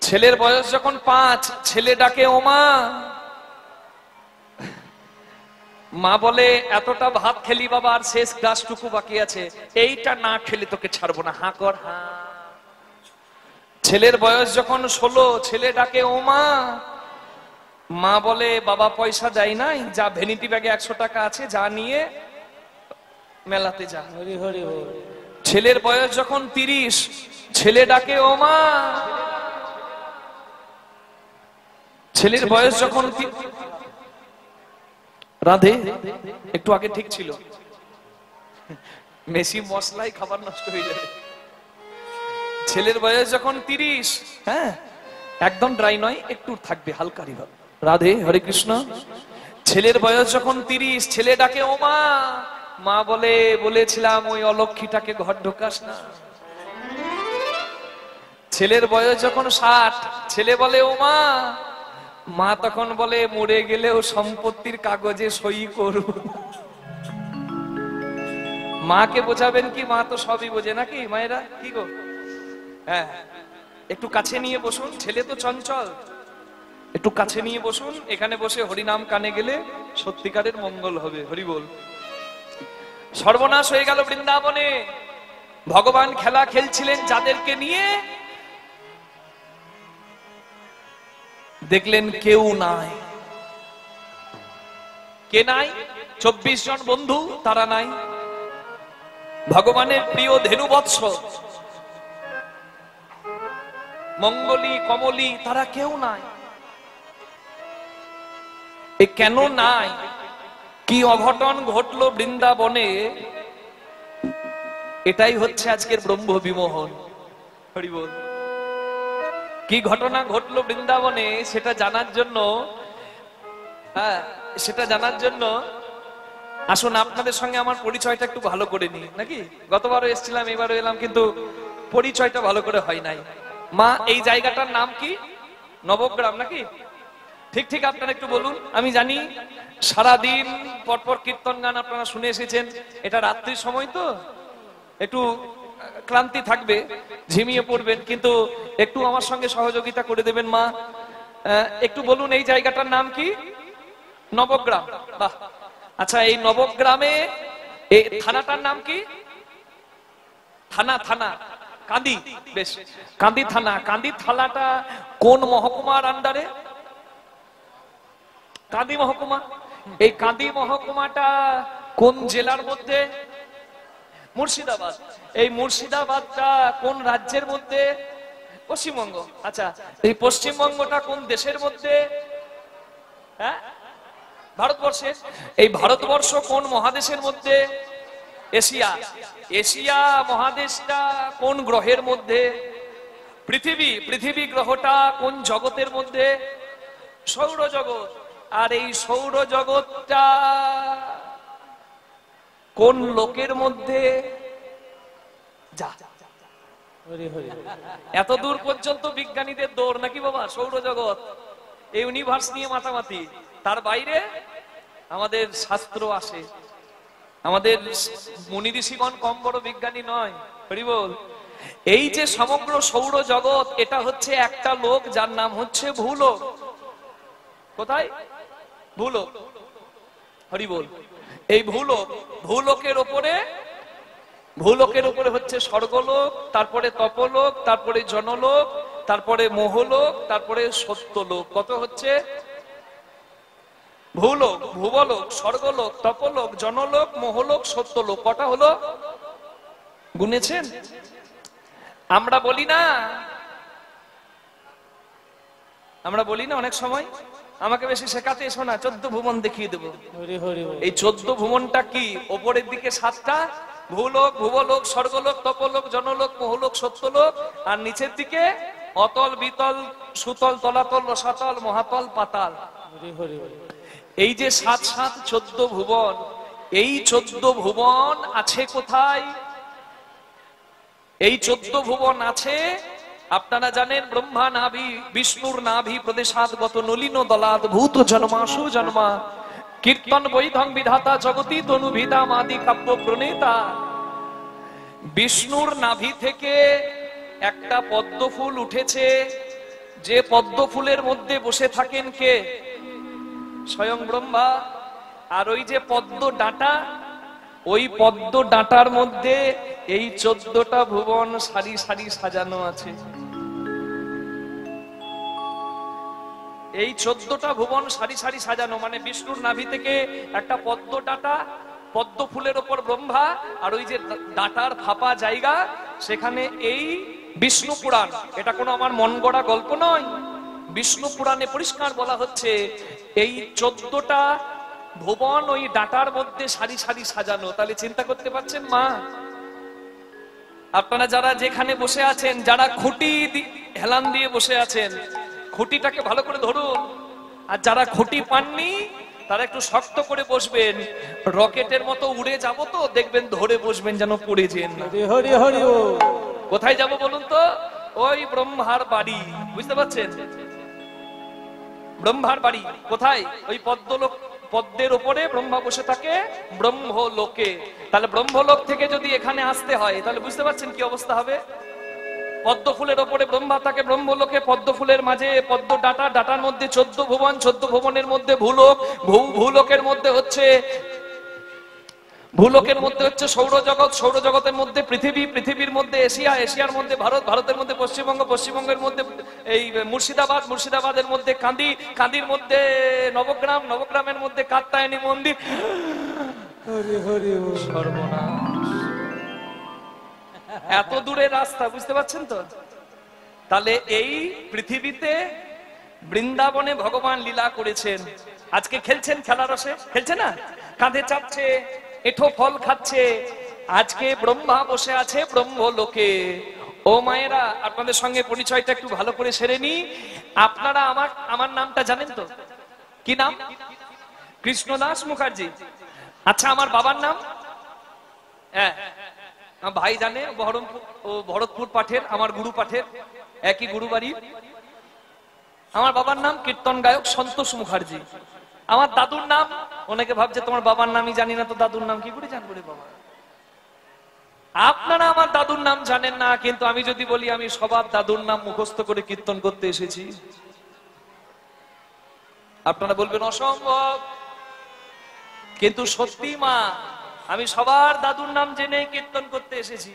ছেলের বয়স যখন 5, ছেলে ডাকে ও মা। মা বলে এতটা ভাত খেলি বাবা, আর শেষ গ্লাসটুকু বাকি আছে, এইটা না খেলে তোকে ছাড়বো না, হাঁ কর হাঁ। ছেলের বয়স যখন 16, ছেলে ডাকে ও মা। মা বলে বাবা পয়সা দেয় নাই, যা ভ্যানিটি ব্যাগে 100 টাকা আছে, যা নিয়ে মেলাতে যা। ছেলের বয়স যখন 30, ছেলে ডাকে ও মা। ছেলের বয়স যখন রাধে একটু আগে ঠিক ছিল, মেশি মশলাই খাবার নষ্ট হয়ে যাবে। ছেলের বয়স যখন 30, হ্যাঁ একদম ড্রাই নয়, একটু থাকবে হালকা রিভাব। রাধে হরে কৃষ্ণ। ছেলের বয়স যখন 30, ছেলে ডাকে ও মা। মা বলে বলেছিলাম ওই অলক্ষীটাকে ঘর ঢোকাস না। ছেলের বয়স যখন 60, ছেলে বলে ও মা। মা তখন বলে মরে গেলেও সম্পত্তির কাগজে সই করব। মাকে বোঝাবেন কি? মা তো সবই বোঝে নাকি মায়েরা, কি গো? হ্যাঁ একটু কাছে নিয়ে বসুন, ছেলে তো চঞ্চল, একটু কাছে নিয়ে বসুন। এখানে বসে হরিনাম কানে গেলে সত্যিকারের মঙ্গল হবে। হরি বল। সর্বনাশ হয়ে গেল বৃন্দাবনে। ভগবান খেলা খেলছিলেন যাদেরকে নিয়ে, দেখলেন কেউ নাই। কে নাই? 24 জন বন্ধু, তারা নাই। ভগবানের প্রিয় ধেনুবৎস মঙ্গলী কমলী, তারা কেউ নাই। এ কেন নাই? কি অঘটন ঘটলো বৃন্দাবনে? এটাই হচ্ছে আজকের ব্রহ্ম বিমোহন। হরি বল। কি ঘটনা ঘটলো বৃন্দাবনে সেটা জানার জন্য, হ্যাঁ সেটা জানার জন্য আসুন আপনাদের সঙ্গে আমার পরিচয়টা একটু ভালো করে নিই নাকি। গতবারও এসেছিলাম, এবারও এলাম, কিন্তু পরিচয়টা ভালো করে হয় নাই। মা এই জায়গাটার নাম কি? নবগ্রাম নাকি? ঠিক ঠিক আপনারা একটু বলুন। আমি জানি সারাদিন পরপর কীর্তন গান আপনারা শুনে এসেছেন, এটা রাত্রির সময় তো একটু ক্লান্তি থাকবে, ঝিমিয়ে পড়বেন, কিন্তু একটু আমার সঙ্গে সহযোগিতা করে দেবেন মা। একটু বলুন এই জায়গাটার নাম কি? নবগ্রাম। বাহ। আচ্ছা এই নবগ্রামে এই থানাটার নাম কি? থানা কান্দি। বেশ, কান্দি থানা। কান্দি থানাটা কোন মহকুমার আন্ডারে? কান্দি মহকুমা। এই কান্দি মহকুমাটা কোন জেলার মধ্যে? মুর্শিদাবাদ। এই মুর্শিদাবাদটা কোন রাজ্যের মধ্যে? পশ্চিমবঙ্গ। আচ্ছা এই পশ্চিমবঙ্গটা কোন দেশের মধ্যে? হ্যাঁ ভারতবর্ষে। এই ভারতবর্ষ কোন মহাদেশের মধ্যে? এশিয়া। এশিয়া মহাদেশটা কোন গ্রহের মধ্যে? পৃথিবী। পৃথিবী গ্রহটা কোন জগতের মধ্যে? সৌরজগৎ। আর এই সৌরজগৎটা কোন লোকের মধ্যে? যা এত দূর পর্যন্ত বিজ্ঞানীদের দৌড় নাকি বাবা? সৌরজগৎ, এই ইউনিভার্স নিয়ে মাতামাতি। তার বাইরে আমাদের শাস্ত্র আসে। আমাদের মুনি ঋষিগণ কম বড় বিজ্ঞানী নয়। হরি বল। এই যে সমগ্র সৌরজগৎ, এটা হচ্ছে একটা লোক যার নাম হচ্ছে ভূলোক। কোথায়? ভূলোক। হরি বল। এই ভূলোক, ভূলোকের উপরে হচ্ছে স্বর্গলোক, তারপরে তপলোক, তারপরে জনলোক, তারপরে মোহলোক, তারপরে সত্যলোক। কত হচ্ছে? ভূলোক, ভুবলোক, স্বর্গলোক, তপলোক, জনলোক, মোহলোক, সত্যলোক। কটা হলো? গুনেছেন? আমরা বলি না অনেক সময়, আমাকে বেশি শেখাতে এসো না, 14 ভুবন দেখিয়ে দেবো। এই 14 ভুবনটা কি? ওপরের দিকে 7টা, ভূলোক, ভুবলোক, স্বর্গলোক, তপলোক, জনলোক, মোহলোক, সত্যলোক, আর নিচের দিকে অতল, বিতল, সুতল, তলাতল, রসাতল, মহাতল, পাতাল। এই যে 7 7 14 ভুবন, এই 14 ভুবন আছে কোথায়? এই 14 ভুবন আছে, আপনারা জানেন, ব্রহ্মা নাভি, বিষ্ণুর নাভি প্রদেশাদগত নলিন দলাদ ভূত জন্মাসু জন্মা কীর্তন বৈধং বিধাতা জগতি তনুভিদাম আদি কাব্য প্রণেতা। বিষ্ণুর নাভি থেকে একটা পদ্ম ফুল উঠেছে, যে পদ্ম ফুলের মধ্যে বসে থাকেন কে? স্বয়ং ব্রহ্মা। আর ওই যে পদ্ম ডাঁটা, ওই পদ্ম ডাঁটার মধ্যে এই 14টা ভুবন সারি সারি সাজানো আছে। এই 14টা ভুবন সারি সারি সাজানো, মানে বিষ্ণুর নাভি থেকে একটা পদ্ম ডাঁটা, পদ্ম ফুলের ওপর ব্রহ্মা, আর ওই যে ডাঁটার ফাঁপা জায়গা, সেখানে এই বিষ্ণু পুরাণ। এটা কোনো আমার মন গড়া গল্প নয়, বিষ্ণু পুরাণে পরিষ্কার বলা হচ্ছে এই 14টা ভুবন ওই ডাঁটার মধ্যে সারি সারি সাজানো। তাহলে চিন্তা করতে পারছেন মা? আপনারা যারা যেখানে বসে আছেন, যারা খুঁটি হেলান দিয়ে বসে আছেন, খুঁটিটাকে ভালো করে ধরুন। আর যারা খুঁটি পাননি তারা একটু শক্ত করে বসবেন। রকেটের মতো উড়ে যাব তো, দেখবেন ধরে বসবেন যেন পড়ে যেন না। হরি হরি। কোথায় যাব বলুন তো? ওই ব্রহ্মার বাড়ি, বুঝতে পারছেন? ব্রহ্মার বাড়ি কোথায়? ওই পদ্মের উপরে ব্রহ্মা বসে থাকে, ব্রহ্মলোকে। তাহলে ব্রহ্মলোক থেকে যদি এখানে আসতে হয়, তাহলে বুঝতে পারছেন কি অবস্থা হবে? পদ্ম ফুলের ওপরে ব্রহ্মা থাকে ব্রহ্মলোকে, পদ্ম ফুলের মাঝে পদ্ম ডাঁটা, ডাঁটার মধ্যে 14 ভুবন, 14 ভুবনের মধ্যে ভূলোক, ভূলোকের মধ্যে হচ্ছে সৌরজগৎ, সৌরজগতের মধ্যে পৃথিবী, পৃথিবীর মধ্যে এশিয়া, এশিয়ার মধ্যে ভারত, ভারতের মধ্যে পশ্চিমবঙ্গ, পশ্চিমবঙ্গের মধ্যে এই মুর্শিদাবাদ, মুর্শিদাবাদের মধ্যে কান্দি, কান্দির মধ্যে নবগ্রাম, নবগ্রামের মধ্যে কাত্যায়নী মন্দির। হরি হরি। সর্বনাশ, এত দূরের রাস্তা, বুঝতে পারছেন তো? তাহলে এই পৃথিবীতে বৃন্দাবনে ভগবান লীলা করেছেন। আজকে খেলছেন, খেলার রসে খেলছে না, কাঁধে চাপছে, এঠো ফল খাচ্ছে। আজকে ব্রহ্মা বসে আছে ব্রহ্মলোকে। ও মায়েরা, আপনাদের সঙ্গে পরিচয়টা একটু ভালো করে সেরে নি। আপনারা আমার নামটা জানেন তো? কি নাম? কৃষ্ণদাস মুখার্জি। আচ্ছা, আমার বাবার নাম? হ্যাঁ, ভাই জানে, ভরতপুর পাঠের, আমার গুরু পাঠের, একই গুরু বাড়ি। আমার বাবার নাম কীর্তন গায়ক সন্তোষ মুখার্জি। আমার দাদুর নাম, অনেকে ভাবছে তোমার বাবার নামই জানি না, তো দাদুর নাম কি করে জানবো রে বাবা? আপনারা আমার দাদুর নাম জানেন না, কিন্তু আমি যদি বলি আমি সবার দাদুর নাম মুখস্থ করে কীর্তন করতে এসেছি, আপনারা বলবেন অসম্ভব। কিন্তু সত্যি মা, আমি সবার দাদুর নাম জেনে কীর্তন করতে এসেছি।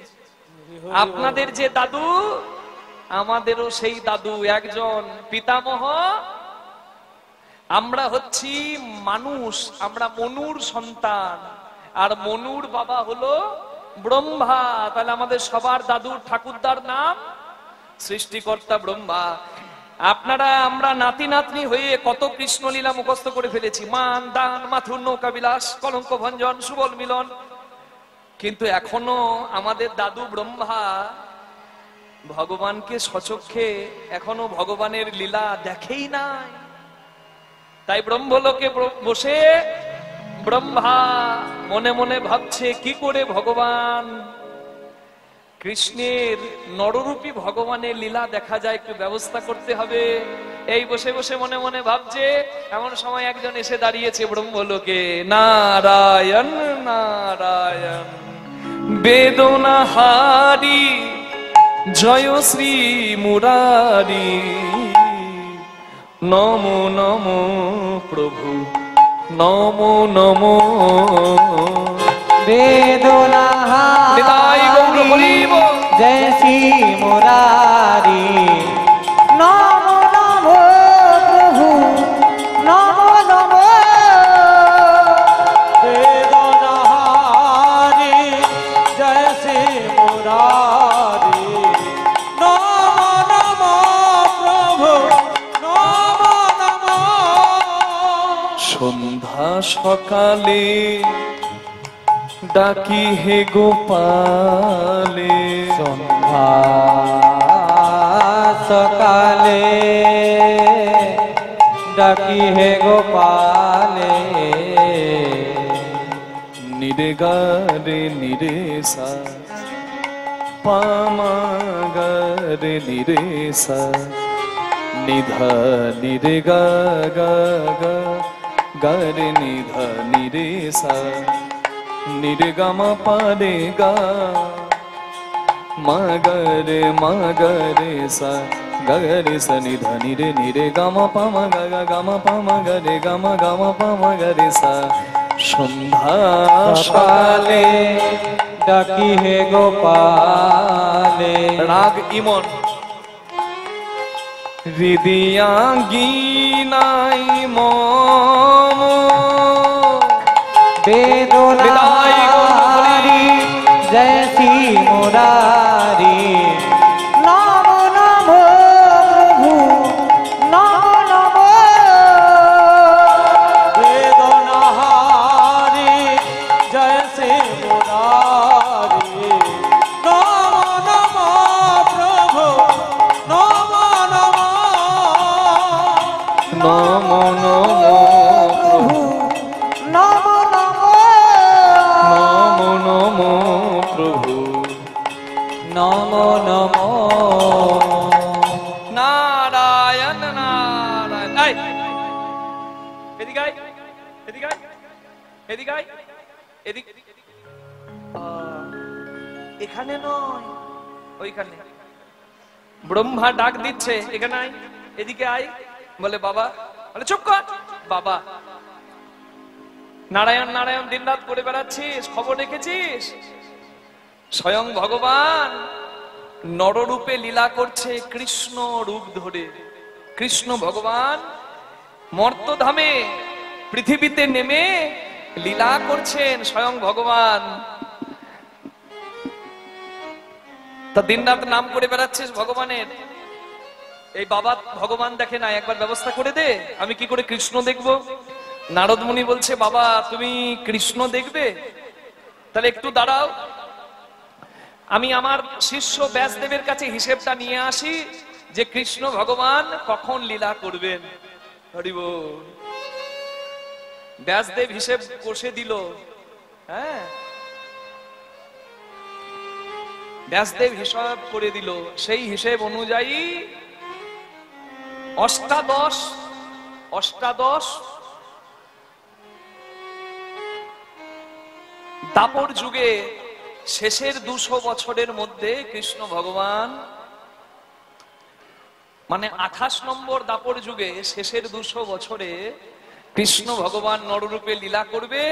আপনাদের যে দাদু, আমাদেরও সেই দাদু একজন পিতামহ। আমরা হচ্ছি মানুষ, আমরা মনুর সন্তান, আর মনুর বাবা হলো ব্রহ্মা। তাহলে আমাদের সবার দাদুর ঠাকুরদার নাম সৃষ্টিকর্তা ব্রহ্মা। আপনারা আমরা নাতি নাতনি হয়ে কত কৃষ্ণলীলা মুখস্থ করে ফেলেছি, মান দান মাথুর নৌকা বিলাস, কলঙ্ক ভঞ্জন, সুবল মিলন। কিন্তু এখনো আমাদের দাদু ব্রহ্মা ভগবানকে সচক্ষে এখনো ভগবানের লীলা দেখেই নাই। তাই ব্রহ্মলোকে বসে ব্রহ্মা মনে মনে ভাবছে কি করে ভগবান কৃষ্ণের নররূপী ভগবানের লীলা দেখা যায়, একটু ব্যবস্থা করতে হবে। এই বসে বসে মনে মনে ভাবছে, এমন সময় একজন এসে দাঁড়িয়েছে ব্রহ্মলোকে। নারায়ণ নারায়ণ বেদনাহারি জয় শ্রী মুরারি, নমো নমো প্রভু নমো নমো। বেদনাহারি জয় শ্রী মুরারি, নমো নমো প্রভু নমো নমো। বেদনাহারি জয় শ্রী মুরারি, নমো নমো প্রভু নমো নমো। সন্ধ্যা সকালে ডাকি হে গোপালে, সন্ধ্যা সকালে ডাকি হে গোপালে, নিরেগারে নিরেসা পামাগারে নিরেসা, নিধা নিরেগা গা গা গারে নিধা নিরেসা, নিরেগামা পারে গা মগরে মগরে সা গগরে সনি ধনি রে নি রে গম পম গগ গম পম গরে গম গম পম গরে সা সন্ধ্যা সকালে ডাকি হে গোপালে রাগ ইমন হৃদয়াঙ্গিনাই মম বেদনারি জয় শ্রী মুরারি নম নম প্রভু নম নম বেদনাহারি জয় শ্রী মুরারি নম নম প্রভু নম নম নম নম প্রভু নম নম নম প্রভু নম নম নারায়ণ নারায়ণ এই, এদিকে আয়, এদিকে আয়, এদিকে আয়, এখানে নয় ওইখানে। ব্রহ্মা ডাক দিচ্ছে, এখানে আয়, এদিকে আয়। বলে বাবা, বলে চুপ কর বাবা। নারায়ণ নারায়ণ দিনরাত করে বেড়াচ্ছিস, খবর রেখেছিস? স্বয়ং ভগবান নররূপে লীলা করছে কৃষ্ণ রূপ ধরে। কৃষ্ণ ভগবান মর্তধামে পৃথিবীতে নেমে লীলা করছেন স্বয়ং ভগবান। তা দিনরাত নাম করে বেড়াচ্ছিস ভগবানের, এই বাবা ভগবান দেখে না, একবার ব্যবস্থা করে দে, আমি কি করে কৃষ্ণ দেখবো? নারদ মুনি বলছে বাবা তুমি কৃষ্ণ দেখবে, তাহলে একটু দাঁড়াও, আমি আমার শিষ্য ব্যাসদেবের কাছে হিসেবটা নিয়ে আসি যে কৃষ্ণ ভগবান কখন লীলা করবেন। হরি বল। ব্যাসদেব হিসেব কষে দিল। হ্যাঁ, ব্যাসদেব হিসাব করে দিল। সেই হিসেব অনুযায়ী অষ্টাদশ দাপর যুগে শেষের 200 বছরের মধ্যে কৃষ্ণ ভগবান, মানে 28 নম্বর দাপর যুগে শেষের 200 বছরে কৃষ্ণ ভগবান নররূপে লীলা করবে।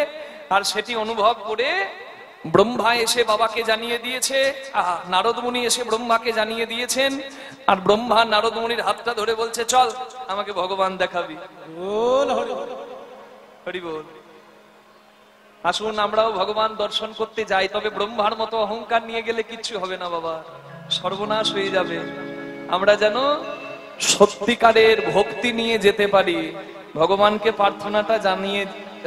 আর সেটি অনুভব করে ব্রহ্মা এসে বাবাকে জানিয়ে দিয়েছে, নারদ মুনি এসে ব্রহ্মাকে জানিয়ে দিয়েছেন। আর ব্রহ্মা নারদ মুনির হাতটা ধরে বলছে চল আমাকে ভগবান দেখাবি। হরি বল। আসুন আমরাও ভগবান দর্শন করতে যাই, তবে ব্রহ্মার মতো অহংকার নিয়ে গেলে কিচ্ছু হবে না বাবা, সর্বনাশ হয়ে যাবে। আমরা যেন সত্যিকারের ভক্তি নিয়ে যেতে পারি, ভগবানকে প্রার্থনাটা জানিয়ে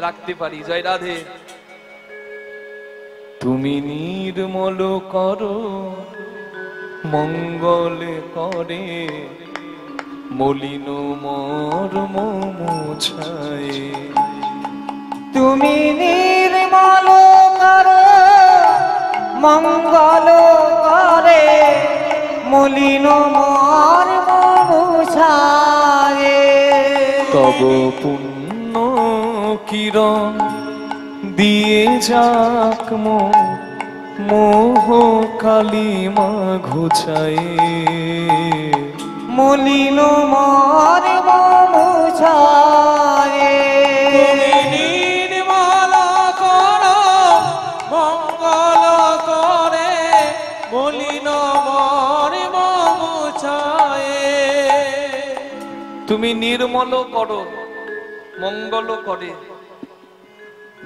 রাখতে পারি। জয় রাধে। তুমি নির্মল করো মঙ্গল করে, মলিন মর্ম মুছায়। তুমি নির্মল করো মঙ্গল করে, মলিন মর্ম মুছায়। তব পুণ্য কিরণ দিয়ে যাক মোহ কালিমা ঘুচায়। মলিন মর্ম মুছায়। নির্মল করো মঙ্গল করে, মলিন মর্ম মুছায়। তুমি নির্মল করো মঙ্গল করে।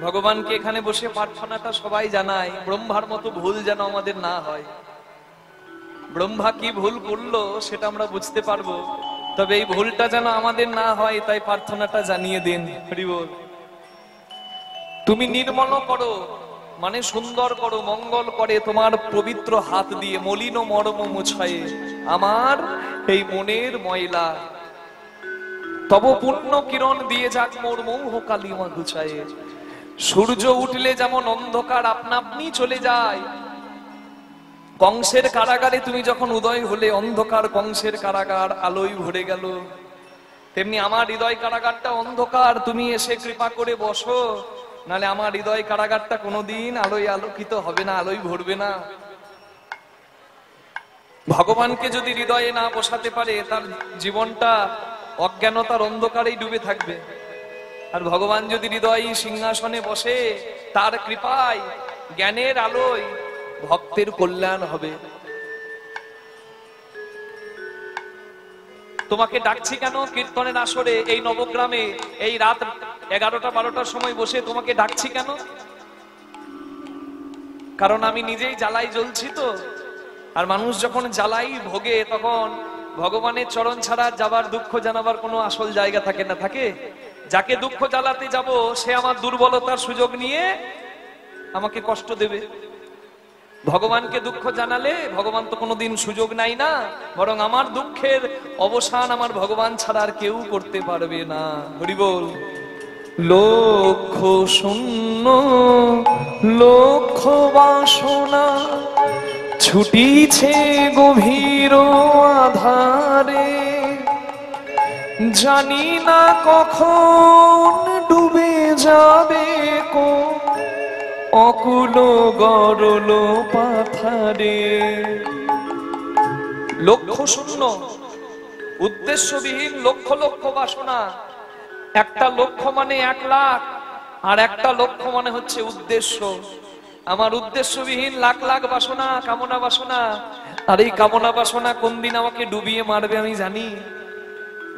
ভগবানকে এখানে বসে প্রার্থনাটা সবাই জানায়, ব্রহ্মার মতো ভুল যেন আমাদের না হয়। ব্রহ্মা কি ভুল করলো সেটা আমরা বুঝতে পারবো, তবে এই ভুলটা যেন আমাদের না হয়, তাই প্রার্থনাটা জানিয়ে দিন। হরি বল। তুমি নির্মল করো মানে সুন্দর করো, মঙ্গল করে তোমার পবিত্র হাত দিয়ে, মলিন মর্ম মুছায়ে আমার এই মনের ময়লা। তব পুণ্য কিরণ দিয়ে যাক মোর মোহ কালিমা ঘুচায়ে। সূর্য উঠলে যেমন অন্ধকার আপনা আপনি চলে যায়, কংসের কারাগারে তুমি যখন উদয় হলে অন্ধকার কংসের কারাগার আলোয় ভরে গেল, তেমনি আমার হৃদয় কারাগারটা অন্ধকার, তুমি এসে কৃপা করে বসো, নালে আমার হৃদয় কারাগারটা কোনোদিন আলোয় আলোকিত হবে না, আলোয় ভরবে না। ভগবানকে যদি হৃদয়ে না বসাতে পারে তার জীবনটা অজ্ঞানতার অন্ধকারেই ডুবে থাকবে। আর ভগবান যদি হৃদয়ে সিংহাসনে বসে, তার কৃপায় জ্ঞানের আলোয় ভক্তের কল্যাণ হবে। তোমাকে ডাকছি কেন কীর্তনের আসরে, এই নবগ্রামে এই রাত 11টা-12টার সময় বসে তোমাকে ডাকছি কেন? কারণ আমি নিজেই জ্বালাই জ্বলছি তো। আর মানুষ যখন জ্বালাই ভোগে তখন ভগবানের চরণ ছাড়া যাবার, দুঃখ জানাবার কোনো আসল জায়গা থাকে না। থাকে যাকে দুঃখ জ্বালাতে যাব সে আমার দুর্বলতার সুযোগ নিয়ে আমাকে কষ্ট দেবে। ভগবানকে দুঃখ জানালে ভগবান তো কোনোদিন সুযোগ নাই না, বরং আমার দুঃখের অবসান আমার ভগবান ছাড়া আর কেউ করতে পারবে না। হরি বল। লক্ষ শূন্য লক্ষ বাসনা ছুটিছে গভীর আধারে, জানি না কখন ডুবে যাবে কো অকুল গরল পাথারে। লক্ষ্য শূন্য, উদ্দেশ্যবিহীন লক্ষ লক্ষ বাসনা। একটা লক্ষ্য মানে 1 লাখ, আর একটা লক্ষ্য মানে হচ্ছে উদ্দেশ্য। আমার উদ্দেশ্যবিহীন লাখ লাখ বাসনা, কামনা বাসনা। আর এই কামনা বাসনা কোন দিন আমাকে ডুবিয়ে মারবে আমি জানি।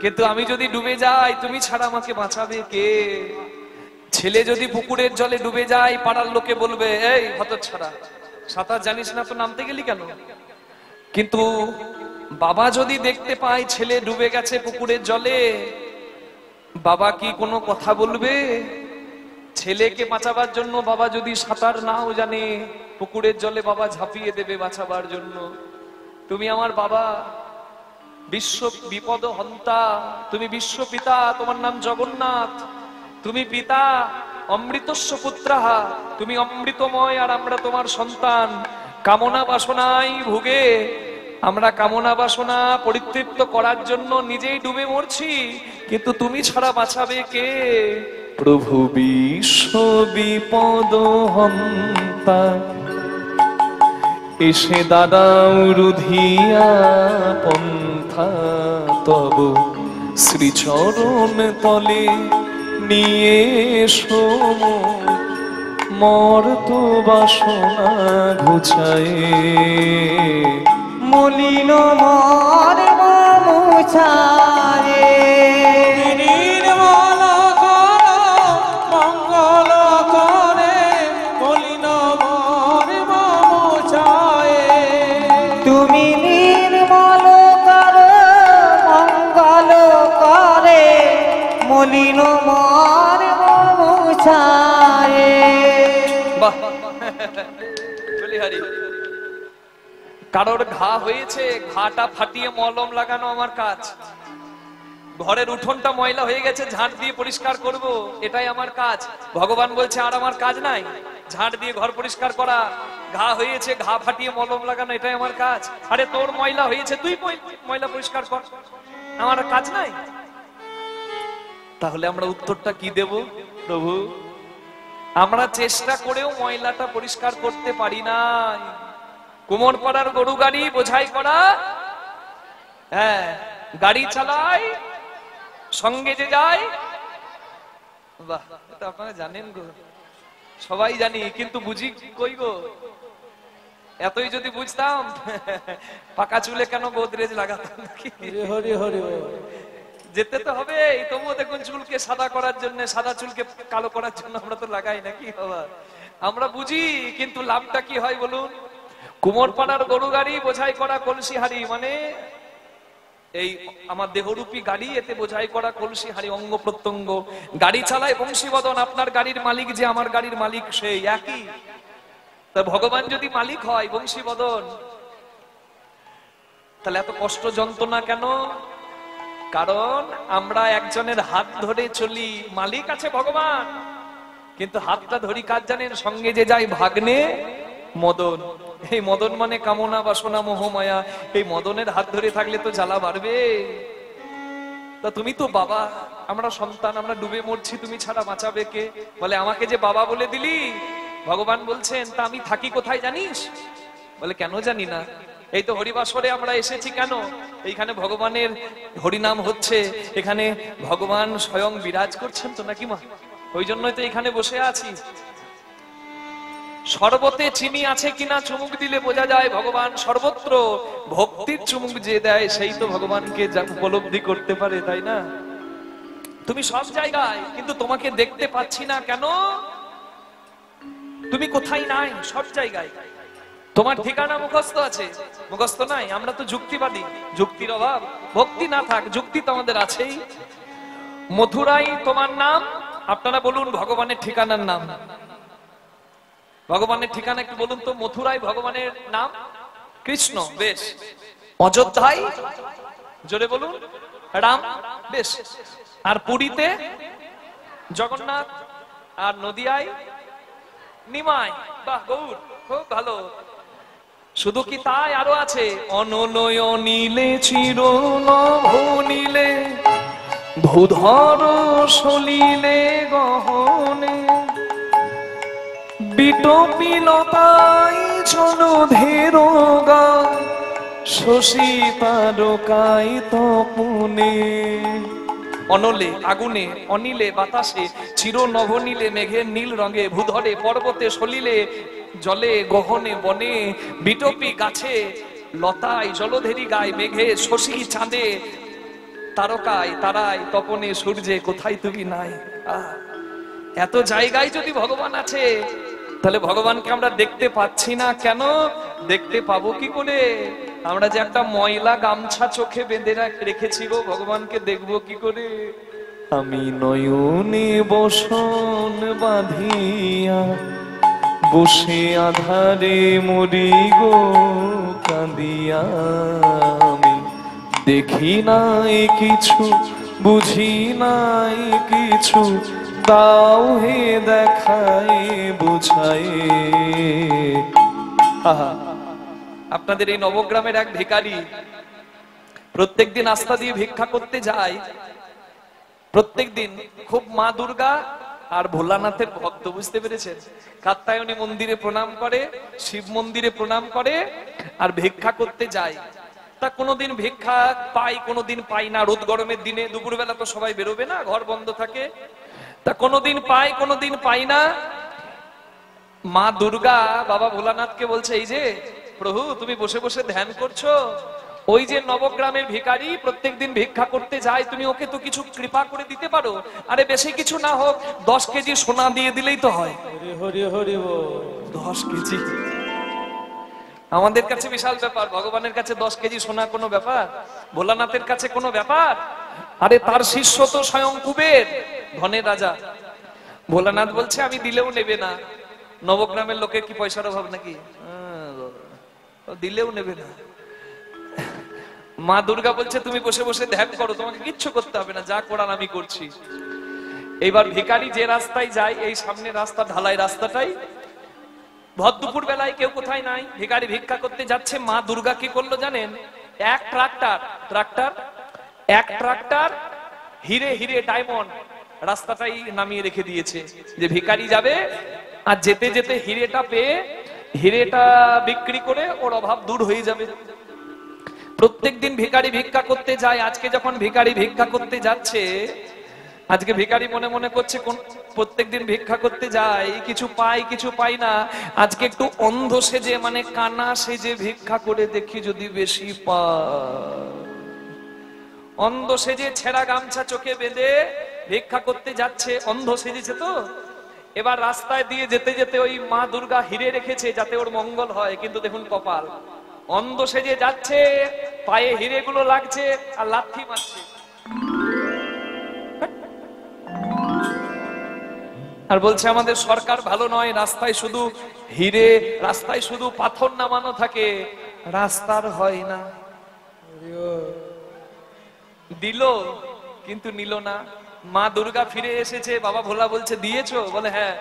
কিন্তু আমি যদি ডুবে যাই, তুমি ছাড়া আমাকে বাঁচাবে কে? ছেলে যদি পুকুরের জলে ডুবে যায়, পাড়ার লোকে বলবে, এই হতচ্ছাড়া, সাঁতার জানিস না তো নামতে গেলি কেন? কিন্তু বাবা যদি দেখতে পায় ছেলে ডুবে গেছে পুকুরের জলে, বাবা কি কোনো কথা বলবে? ছেলেকে বাঁচাবার জন্য বাবা যদি সাঁতার নাও জানে, পুকুরের জলে বাবা ঝাঁপিয়ে দেবে বাঁচাবার জন্য। তুমি আমার বাবা, বিশ্ব বিপদ হন্তা, তুমি বিশ্ব পিতা, তোমার নাম জগন্নাথ। তুমি পিতা, অমৃতস্য পুত্রাহা, তুমি অমৃতময়, আর আমরা তোমার সন্তান। কামনা বাসনায় ভুগে আমরা কামনা বাসনা পরিতৃপ্ত করার জন্য নিজেই ডুবে মরছি, কিন্তু তুমি ছাড়া বাঁচাবে কে? প্রভু বিশ্ব বিপদ হন্তা, এসে দাঁড়াও রুধিয়া পন্থা, তব শ্রীচরণ তলে নিয়ে এসো মর্ত বাসনা ঘুচায়ে। মলিন মর্ম মুছায়ে, নির্মল করো মঙ্গল করে, মলিন মর্ম মুছায়ে। তুমি নির্মল করো মঙ্গল করে, মলিন মর্ম মুছায়ে। বাহ, বলিহারি। কারোর ঘা হয়েছে, ঘাটা ফাটিয়ে মলম লাগানো আমার কাজ। ঘরের উঠোনটা ময়লা হয়ে গেছে, ঝাঁট দিয়ে পরিষ্কার করব, এটাই আমার কাজ। ভগবান বলছে আর আমার কাজ নাই? ঝাঁট দিয়ে ঘর পরিষ্কার করা। ঘা হয়েছে, ঘা ফাটিয়ে মলম লাগানো, এটাই আমার কাজ। আরে তোর ময়লা হয়েছে, তুই ময়লা পরিষ্কার কর, আমার কাজ নাই? তাহলে আমরা উত্তরটা কি দেব? প্রভু, আমরা চেষ্টা করেও ময়লাটা পরিষ্কার করতে পারি না। কুমোরপাড়ার গরু গাড়ি বোঝাই করা, হ্যাঁ, গাড়ি চালায়, সঙ্গে যে যায়, বাহ, এটা আপনারা জানেন গো, সবাই জানি, কিন্তু বুঝি কই গো? এতই যদি বুঝতাম পাকা চুলে কেন গোদরেজ লাগাতাম নাকি? হরি হরি, যেতে তো হবে। তবুও দেখুন চুলকে সাদা করার জন্য, সাদা চুলকে কালো করার জন্য আমরা তো লাগাই নাকি বাবা? আমরা বুঝি, কিন্তু লাভটা কি হয় বলুন? কুমোরপাড়ার গরু গাড়ি বোঝাই করা কলসি হাড়ি, মানে এই আমার দেহরূপী গাড়ি, এতে বোঝাই করা কলসি হাড়ি, অঙ্গ প্রত্যঙ্গ। গাড়ি চালায় বংশীবদন, আপনার গাড়ির মালিক যে আমার গাড়ির মালিক সেই একই। তা ভগবান যদি মালিক হয় বংশীবদন, তাহলে এত কষ্ট যন্ত্রণা কেন? কারণ আমরা একজনের হাত ধরে চলি। মালিক আছে ভগবান, কিন্তু হাতটা ধরি কাজ জানেন? সঙ্গে যে যায় ভাগ্নে মদন। এই মদন মানে কামনা বাসনা মোহ মায়া। এই মদনের হাত ধরে থাকলে তো জ্বালা বাড়বে। তা তুমি তো বাবা, আমরা সন্তান, আমরা ডুবে মরছি, তুমি ছাড়া বাঁচাবে কে? বলে আমাকে যে বাবা বলে দিলি। ভগবান বলছেন তা আমি থাকি কোথায় জানিস? বলে কেন জানি না। এই তো হরিবাসরে আমরা এসেছি কেন? এইখানে ভগবানের হরিনাম হচ্ছে, এখানে ভগবান স্বয়ং বিরাজ করছেন তো নাকি মা? ওই জন্যই তো এখানে বসে আছি। শরবতে চিনি আছে কিনা চুমুক দিলে বোঝা যায় ভগবান সর্বত্র। ভক্তির চুমুক যে দেয় সেই তো ভগবানকে উপলব্ধি করতে পারে, তাই না? তুমি সব জায়গায়, কিন্তু তোমাকে দেখতে পাচ্ছি না কেন? তুমি কোথায় নাই? সব জায়গায়। তোমার ঠিকানা মুখস্থ আছে, মুখস্থ নাই। আমরা তো যুক্তিবাদী, যুক্তির অভাব। ভক্তি না থাক, যুক্তি তো আমাদের আছেই। মথুরাই তোমার নাম, আপনারা বলুন ভগবানের ঠিকানার নাম। ভগবানের ঠিকানা একটু বলুন তো। মথুরায় ভগবানের নাম কৃষ্ণ, বেশ। অযোধ্যায় জোরে বলুন রাম, বেশ। আর পুরীতে জগন্নাথ, আর নদিয়ায় নিমাই, বাহ, গৌর, খুব ভালো। শুধু কি তাই, আরো আছে। অননয় নীলে চির নভনীলে ভূধর সলিলে গহনে বিটপিলতাই জলধের গায় শশী তারকাই তপনে। অনলে আগুনে, অনিলে বাতাসে, চির নভনীলে মেঘের নীল রঙে, ভূধরে পর্বতে সলিলে জলে গহনে বনে, বিটপি গাছে লতায় জলধেরি গায় মেঘে, শশী চাঁদে তারকায় তারায় তপনে সূর্যে, কোথায় তুমি নাই? এত জায়গায় যদি ভগবান আছে, তাহলে ভগবানকে আমরা দেখতে পাচ্ছি না কেন? দেখতে পাবো কি করে? আমরা যে একটা ময়লা গামছা চোখে বেঁধে রেখেছি গো, ভগবানকে দেখবো কি করে? আমি নয়নে বসন বাঁধিয়া বসে আধারে মরি গো কাঁদিয়া, আমি দেখি নাই কিছু, বুঝি নাই কিছু, দাও হে দেখায় বুঝায়। আহা, আপনাদের এই নবগ্রামের এক ভিখারি প্রত্যেকদিন আস্থা দিয়ে ভিক্ষা করতে যায়। প্রত্যেকদিন খুব মা দুর্গা আর ভোলানাথের ভক্ত, বুঝতে পেরেছেন? কাত্যায়নী মন্দিরে প্রণাম করে, শিব মন্দিরে প্রণাম করে, আর ভিক্ষা করতে যায়। তা কোনোদিন ভিক্ষা পাই, কোনোদিন পাই না। রোদ গরমের দিনে দুপুরবেলা তো সবাই বেরোবে না, ঘর বন্ধ থাকে। তা কোনোদিন পাই, কোনোদিন পাই না। মা দুর্গা বাবা ভোলানাথকে বলছে, এই যে প্রভু, তুমি বসে বসে ধ্যান করছো, ওই যে নবগ্রামের ভিখারি প্রত্যেকদিন ভিক্ষা করতে যায়, তুমি ওকে তো কিছু কৃপা করে দিতে পারো। আরে বেশি কিছু না হোক, 10 কেজি সোনা দিয়ে দিলেই তো হয়। হরি হরি হরি বল। 10 কেজি আমাদের কাছে বিশাল ব্যাপার, ভগবানের কাছে 10 কেজি সোনা কোনো ব্যাপার? ভোলানাথের কাছে কোনো ব্যাপার? আরে তার শিষ্য তো স্বয়ং কুবের, ধনের রাজা। ভোলানাথ বলছে আমি দিলেও নেবে না। নবগ্রামের লোকের কি পয়সার অভাব নাকি? দিলেও নেবে না। মা দুর্গা বলছে তুমি বসে বসে ধ্যান করো, তোমাকে কিচ্ছু করতে হবে না, যা করার আমি করছি। এইবার ভিখারি যে রাস্তায় যায়, এই সামনে রাস্তা, ঢালাই রাস্তাটাই, ভর দুপুর বেলায় কেউ কোথায় নাই, ভিখারি ভিক্ষা করতে যাচ্ছে। মা দুর্গা কি করলো জানেন? এক ট্রাক্টর হিরে হিরে ডায়মন্ড রাস্তাটাই নামিয়ে রেখে দিয়েছে, যে ভিখারি যাবে আর যেতে যেতে হিরেটা পেয়ে হিরেটা বিক্রি করে ওর অভাব দূর হয়ে যাবে। প্রত্যেকদিন ভিখারি ভিক্ষা করতে যায়। আজকে যখন ভিখারি ভিক্ষা করতে যাচ্ছে, আজকে ভিখারি মনে মনে করছে প্রত্যেকদিন ভিক্ষা করতে যায়, কিছু পাই কিছু পাই না, আজকে একটু অন্ধ সেজে, মানে কানা সেজে ভিক্ষা করে দেখি যদি বেশি পাই। অন্ধ সেজে ছেঁড়া গামছা চোখে বেঁধে ভিক্ষা করতে যাচ্ছে, অন্ধ সেজেছে তো। এবার রাস্তায় দিয়ে যেতে যেতে ওই মা দুর্গা হিরে রেখেছে যাতে ওর মঙ্গল হয়, কিন্তু দেখুন কপাল, অন্ধ সেজে যাচ্ছে, পায়ে হিরে গুলো লাগছে আর লাথি মারছে। আর বলছে আমাদের সরকার ভালো নয়, রাস্তায় শুধু হিরে, রাস্তায় শুধু পাথর নামানো থাকে, রাস্তার হয় না। দিল কিন্তু নিল না। মা দুর্গা ফিরে এসেছে, বাবা ভোলা বলছে দিয়েছো? বলে হ্যাঁ।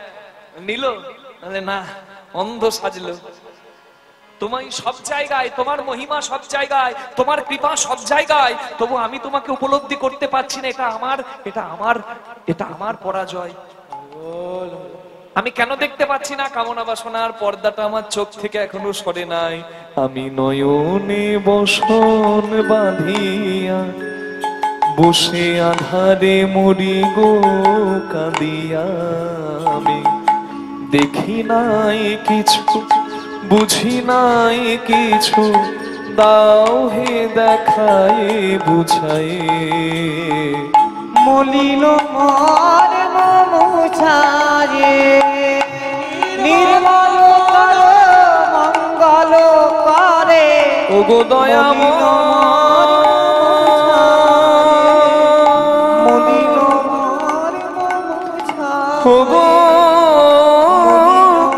নিল? বলে না, অন্ধ সাজলো। তোমার সব জায়গায়, তোমার মহিমা সব জায়গায়, তোমার কৃপা সব জায়গায়, তবু আমি তোমাকে উপলব্ধি করতে পারছি না। এটা আমার পরাজয়। আমি কেন দেখতে পাচ্ছি না কামনা বাসনার পর্দাটা আমার চোখ থেকে এখনো সরে নাই। আমি নয়নে বসন বাঁধিয়া বসে আধারে মরি গো কাঁদিয়া। আমি দেখি নাই কিছু, বুঝি নাই কিছু, দাও হে দেখায় বুঝায়। মলিন মর্ম মুছায়ে নির্মল করো মঙ্গল করে। ওগো দয়াময় মলিন মর্ম মুছায়ে ওগো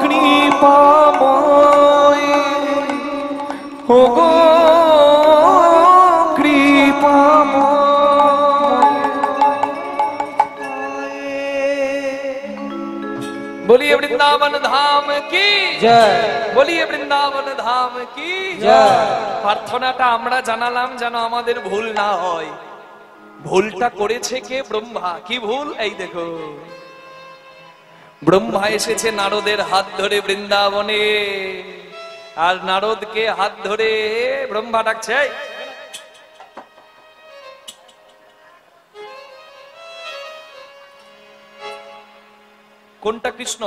কৃপাময় ওগো কৃপাময়। बोलिए वृंदावन धाम की জয় বলিয়ে বৃন্দাবন ধাম কি জয়। প্রার্থনাটা আমরা জানালাম যেন আমাদের ভুল না হয়। ভুলটা করেছে কে? ব্রহ্মা। কি ভুল? এই দেখো, ব্রহ্মা এসেছে নারদের হাত ধরে বৃন্দাবনে, আর নারদকে হাত ধরে ব্রহ্মা ডাকছে, "এই, কোনটা কৃষ্ণ?"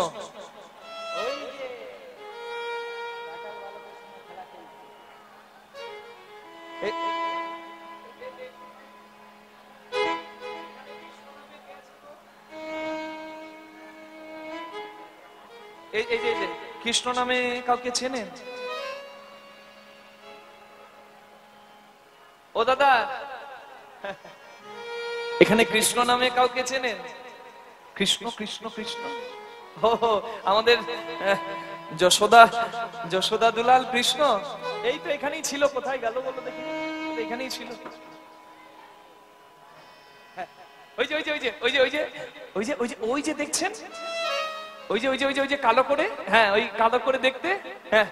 এই যে কৃষ্ণ নামে কাউকে চেনেন? ও দাদা, এখানে কৃষ্ণ নামে কাউকে চেনেন? কৃষ্ণ কৃষ্ণ কৃষ্ণ, ও আমাদের যশোদা দুলাল কৃষ্ণ। এই তো এখানেই ছিল। কোথায় গেল বলো দেখি? এখানেই ছিল। ওই যে ওই যে ওই যে ওই যে ওই যে ওই যে ওই যে ওই যে দেখছেন, ওই যে ওই যে ওই যে ওই যে কালো করে, হ্যাঁ ওই কালো করে দেখতে, হ্যাঁ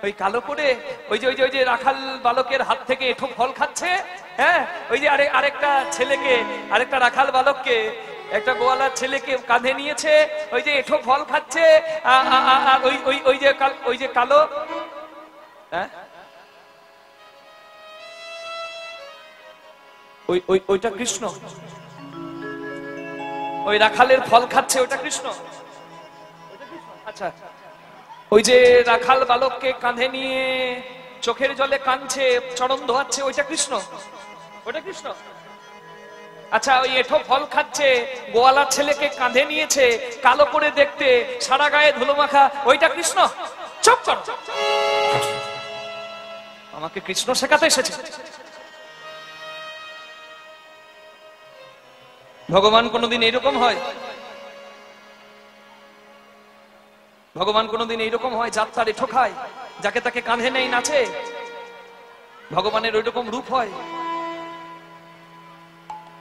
ওই কালো করে, ওই যে ওই যে ওই যে রাখাল বালকের হাত থেকে এঠো ফল খাচ্ছে। হ্যাঁ ওই যে আরেকটা ছেলেকে, আরেকটা রাখাল বালককে, একটা গোয়ালার ছেলেকে কাঁধে নিয়েছে, ওই যে এঠো ফল খাচ্ছে। ওই ওই ওই যে ওই যে কালো, হ্যাঁ ওই ওই ওইটা কৃষ্ণ। ওই রাখালের ফল খাচ্ছে, ওইটা কৃষ্ণ। আচ্ছা, ওই যে রাখাল বালককে কাঁধে নিয়ে চোখের জলে কাঁদছে, চরণ ধোয়াচ্ছে, ওইটা কৃষ্ণ। ওইটা কৃষ্ণ। আচ্ছা, ওই এঠো ফল খাচ্ছে, গোয়ালার ছেলেকে কাঁধে নিয়েছে, কালো করে দেখতে, সারা গায়ে ধুলো মাখা, ওইটা কৃষ্ণ। চুপ কর, আমাকে কৃষ্ণ শেখাতে এসেছে। ভগবান কোনদিন এইরকম হয়? ভগবান কোনদিন এইরকম হয়? যাত্রার এঠো খায়, যাকে তাকে কাঁধে নেই নাচে? ভগবানের ওইরকম রূপ হয়?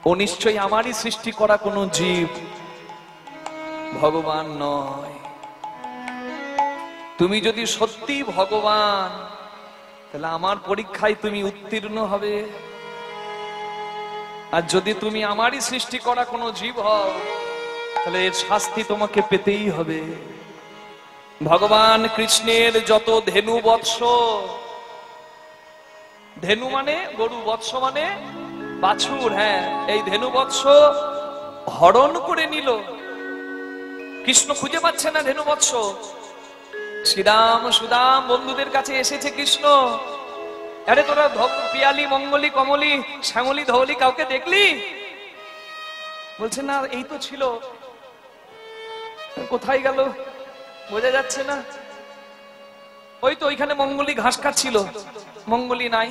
ও নিশ্চয়ই আমারই সৃষ্টি করা কোন জীব, ভগবান নয়। তুমি যদি সত্যি ভগবান, তাহলে আমার পরীক্ষায় তুমি উত্তীর্ণ হবে। আর যদি তুমি আমারই সৃষ্টি করা কোনো জীব হও, তাহলে এর শাস্তি তোমাকে পেতেই হবে। ভগবান কৃষ্ণের যত ধেনু বৎস, ধেনু মানে গরু, বৎস মানে বাছুর, হ্যাঁ এই ধেনু বৎস হরণ করে নিল। কৃষ্ণ খুঁজে পাচ্ছে না ধেনু বৎস। শ্রীরাম সুদাম বন্ধুদের কাছে এসেছে কৃষ্ণ, আরে তোরা পিয়ালি মঙ্গলি কমলি শ্যামলি ধৌলি কাউকে দেখলি? বলছে না, এই তো ছিল, কোথায় গেল বোঝা যাচ্ছে না। ওই তো ওইখানে মঙ্গলি ঘাস খাচ্ছিল, মঙ্গলি নাই।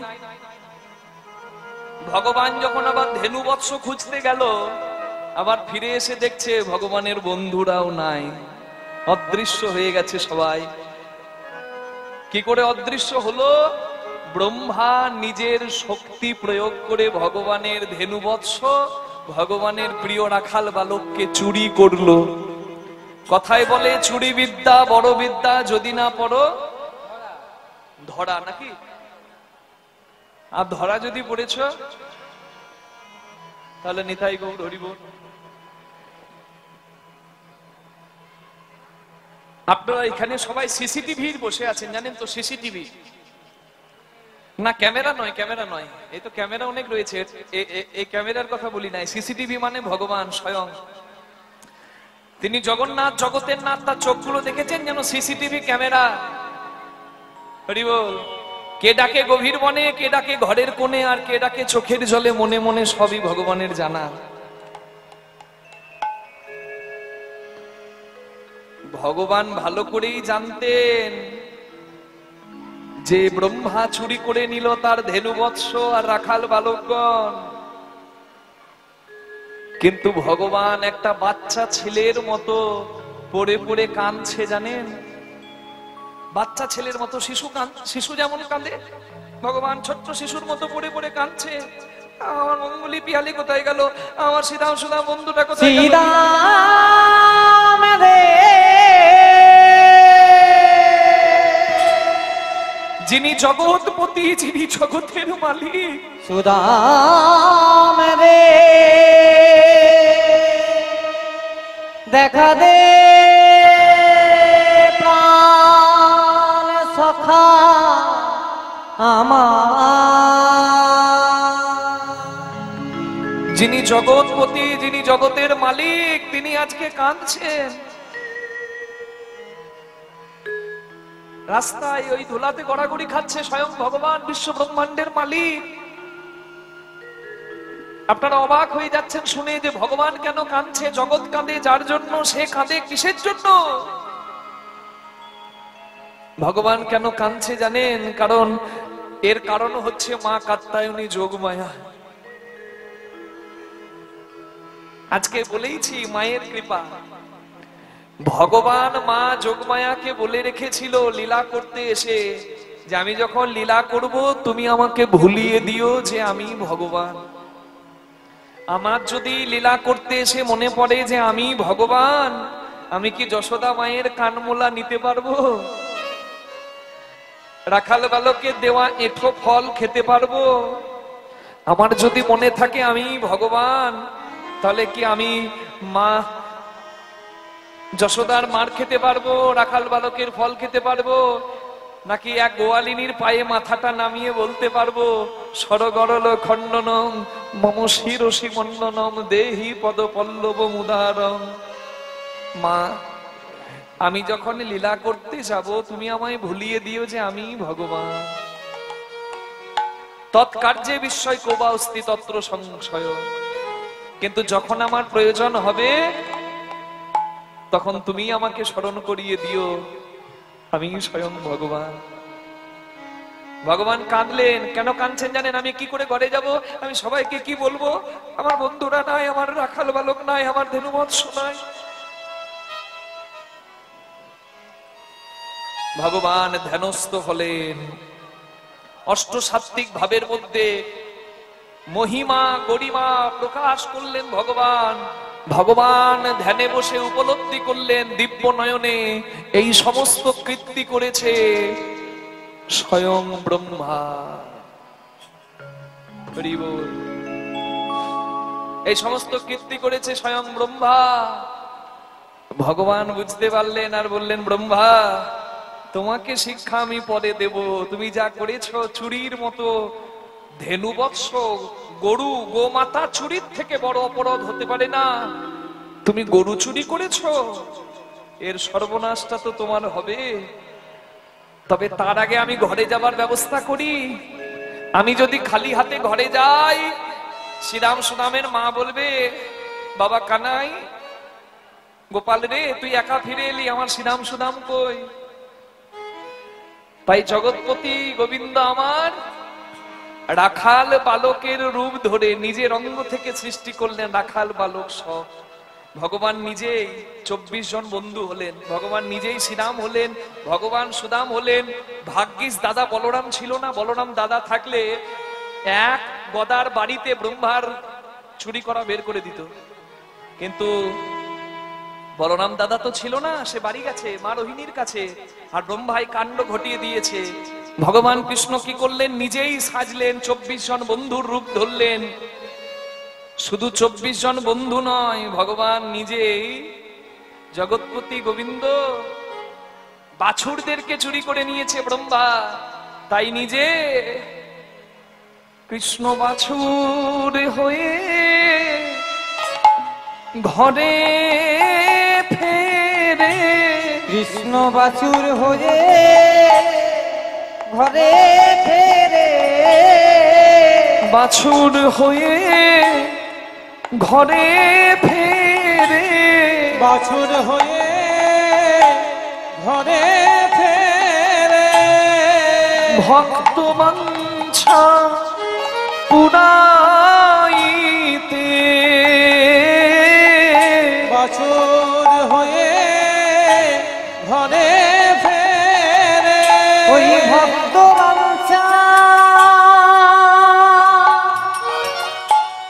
ভগবান যখন আবার ধেনু বৎস খুঁজতে গেল, আবার ফিরে এসে দেখছে ভগবানের বন্ধুরাও নাই, অদৃশ্য হয়ে গেছে সবাই। কি করে অদৃশ্য হলো? ব্রহ্মা নিজের শক্তি প্রয়োগ করে ভগবানের ধেনু বৎস, ভগবানের প্রিয় রাখাল বালককে চুরি করলো। কথায় বলে চুরি বিদ্যা বড় বিদ্যা, যদি না পড়ো ধরা, নাকি? আর ধরা যদি পড়েছ, তাহলে নিতাই গৌর হরি বল। আপনারা এখানে সবাই সিসিটিভির বসে আছেন, জানেন তো? সিসিটিভি না, ক্যামেরা নয়, ক্যামেরা নয়, এই তো ক্যামেরা অনেক রয়েছে, এই ক্যামেরার কথা বলি নাই। সিসিটিভি মানে ভগবান স্বয়ং, তিনি জগন্নাথ, জগতের নাথ। তার চোখগুলো দেখেছেন যেন সিসিটিভি ক্যামেরা। হরি বল। কে ডাকে গভীর বনে, কে ডাকে ঘরের কোণে, আর কে ডাকে চোখের জলে, মনে মনে সবই ভগবানের জানা। ভগবান ভালো করেই জানতেন যে ব্রহ্মা চুরি করে নিল তার ধেনু বৎস আর রাখাল বালকগণ, কিন্তু ভগবান একটা বাচ্চা ছেলের মতো পড়ে পড়ে কাঁদছে, জানেন? বাচ্চা ছেলের মতো, শিশু যেমন কাঁদে, ভগবান ছোট্ট শিশুর মতো পড়ে পড়ে কাঁদছে। আমার মঙ্গলি পিয়ালি কোথায় গেল? আমার শ্রীরাম সুদাম বন্ধুটা কোথায় গেল? শ্রীরাম রে, যিনি জগৎপতি, যিনি জগতের মালিক, সুদাম রে, দেখা দে প্রাণ সখা আমার। যিনি জগৎপতি, যিনি জগতের মালিক, তিনি আজকে কাঁদছেন। রাস্তায় ওই ধুলাতে গড়াগড়ি খাচ্ছে স্বয়ং ভগবান, বিশ্ব ব্রহ্মাণ্ডের মালিক। আপনারা অবাক হয়ে যাচ্ছেন শুনে যে ভগবান কেন কাঁদছে? জগৎ কাঁদে যার জন্য, সে কাঁদে কিসের জন্য? ভগবান কেন কাঁদছে জানেন? কারণ এর কারণ হচ্ছে মা কাত্যায়নী যোগমায়া। আজকে বলেইছি মায়ের কৃপা। ভগবান মা যোগমায়াকে বলে রেখেছিল লীলা করতে এসে যে আমি যখন লীলা করব তুমি আমাকে ভুলিয়ে দিও যে আমি ভগবান। আমার যদি লীলা করতে এসে মনে পড়ে যে আমি ভগবান, আমি কি যশোদা মায়ের কানমোলা নিতে পারবো? রাখাল বালকের দেওয়া এঁঠো ফল খেতে পারবো? আমার যদি মনে থাকে আমি ভগবান, তাহলে কি আমি মা যশোদার মার খেতে পারবো? রাখাল বালকের ফল খেতে পারবো? নাকি এক গোয়ালিনীর পায়ে মাথাটা নামিয়ে বলতে পারবো সরগরল খণ্ডনম মম শিরসি মণ্ডনম দেহি পদ পল্লব মুদারম? মা, আমি যখন লীলা করতে যাব তুমি আমায় ভুলিয়ে দিও যে আমি ভগবান। তৎকার্যে বিস্ময় কোবা অস্তি তত্র সংশয়। কিন্তু যখন আমার প্রয়োজন হবে তখন তুমি আমাকে স্মরণ করিয়ে দিও আমি স্বয়ং ভগবান। ভগবান কাঁদলেন। কেন কাঁদছেন জানেন? আমি কি করে ঘরে যাব? আমি সবাইকে কি বলবো? আমার বন্ধুরা নাই, আমার রাখাল বালক নাই, আমার ধেনুবৎস নাই। ভগবান ধ্যানস্থ হলেন। অষ্টসাত্ত্বিক ভাবের মধ্যে মহিমা গরিমা প্রকাশ করলেন ভগবান। ভগবান ধ্যানে বসে উপলব্ধি করলেন দিব্য নয়নে এই সমস্ত কীর্তি করেছে স্বয়ং ব্রহ্মা। হরি বল। এই সমস্ত কীর্তি করেছে স্বয়ং ব্রহ্মা। ভগবান বুঝতে পারলেন আর বললেন, ব্রহ্মা তোমাকে শিক্ষা আমি পরে দেব। তুমি যা করেছো চুরির মতো ধেনুবৎস গরু গোমাতা চুরির থেকে বড় অপরাধ হতে পারে না। তুমি গরু চুরি করেছো, এর সর্বনাশটা তো তোমার হবে। তবে তার আগে আমি ঘরে যাবার ব্যবস্থা করি। আমি যদি খালি হাতে ঘরে যাই, শ্রীরাম সুদামের মা বলবে, বাবা কানাই, গোপাল রে তুই একা ফিরে এলি, আমার শ্রীরাম সুদাম কই? তাই জগৎপতি গোবিন্দ আমার রাখাল বালকের রূপ ধরে নিজের অঙ্গ থেকে সৃষ্টি করলেন রাখাল বালক সব। ভগবান নিজেই 24 জন বন্ধু হলেন, ভগবান নিজেই শ্রীরাম হলেন, ভগবান সুদাম হলেন। ভাগ্যিস দাদা বলরাম ছিল না। বলরাম দাদা থাকলে এক গদার বাড়িতে ব্রহ্মার চুরি করা বের করে দিত। কিন্তু বলরাম দাদা তো ছিল না, সে বাড়ি গেছে মা রোহিণীর কাছে, আর ব্রহ্মাই কাণ্ড ঘটিয়ে দিয়েছে। ভগবান কৃষ্ণ কি করলেন? নিজেই সাজলেন, 24 জন বন্ধুর রূপ ধরলেন। শুধু 24 জন বন্ধু নয়, ভগবান নিজেই জগৎপতি গোবিন্দ বাছুরদেরকে চুরি করে নিয়েছে ব্রহ্মা, তাই নিজে কৃষ্ণ বাছুর হয়ে ঘরে ফেরে। কৃষ্ণ বাছুর হয়ে ঘরে ফেরে, বাছুর হয়ে ঘরে ফেরে, বাছুর হয়ে ঘরে ফেরে। ভক্ত বাঞ্ছা পুরাইতে, বাছুর হয়ে ঘরে ফেরে। ওই ভক্ত বাঞ্ছা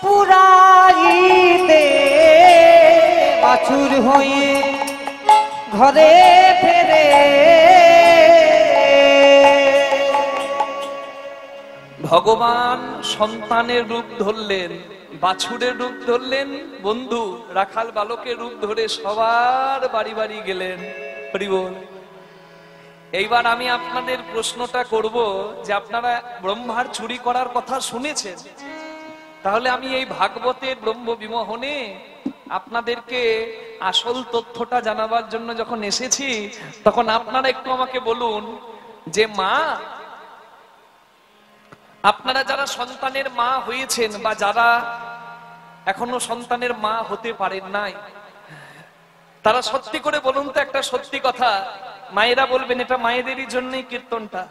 পুরাইতে, বাছুর হয়ে ঘরে ফেরে। ভগবান সন্তানের রূপ ধরলেন, বাছুরের রূপ ধরলেন, বন্ধু রাখাল বালকের রূপ ধরে সবার বাড়ি বাড়ি গেলেন। হরি বল। এইবার আমি আপনাদের প্রশ্নটা করব যে আপনারা ব্রহ্মার চুরি করার কথা শুনেছেন, তাহলে আমি এই ভাগবতের ব্রহ্ম বিমোহনে আপনাদেরকে আসল তথ্যটা জানাবার জন্য যখন এসেছি, তখন আপনারা একটু আমাকে বলুন যে মা, আপনারা যারা সন্তানের মা হয়েছেন বা যারা এখনো সন্তানের মা হতে পারেন নাই, তারা সত্যি করে বলুন তো একটা সত্যি কথা। মায়েরা বলবেন এটা মায়েদেরই জন্যই কীর্তনটা।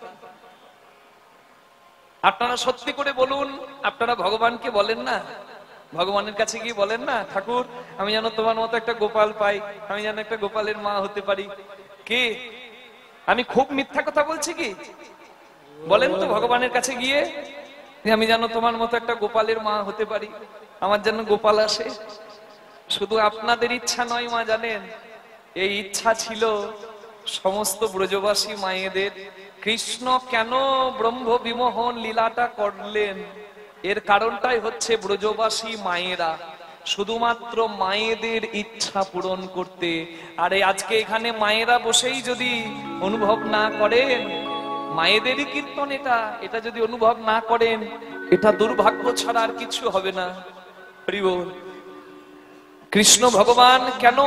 আপনারা সত্যি করে বলুন, আপনারা ভগবানকে বলেন না, ভগবানের কাছে গিয়ে বলেন না, ঠাকুর আমি যেন তোমার মতো একটা গোপাল পাই, আমি যেন একটা গোপালের মা হতে পারি। কি আমি খুব মিথ্যা কথা বলছি কি? বলেন তো ভগবানের কাছে গিয়ে যে আমি যেন তোমার মতো একটা গোপালের মা হতে পারি, আমার যেন গোপাল আসে। শুধু আপনাদের ইচ্ছা নয় মা, জানেন এই ইচ্ছা ছিল সমস্ত ব্রজবাসী মায়েদের। কৃষ্ণ কেন ব্রহ্ম বিমোহন লীলাটা করলেন, এর কারণটাই হচ্ছে ব্রজবাসী মায়েরা, শুধুমাত্র মায়েদের ইচ্ছা পূরণ করতে। আরে আজকে এখানে মায়েরা বসেই যদি অনুভব না করেন, মায়েদেরই কীর্তন এটা, এটা যদি অনুভব না করেন, এটা দুর্ভাগ্য ছাড়া আর কিছু হবে না। হরি বল। কৃষ্ণ ভগবান কেন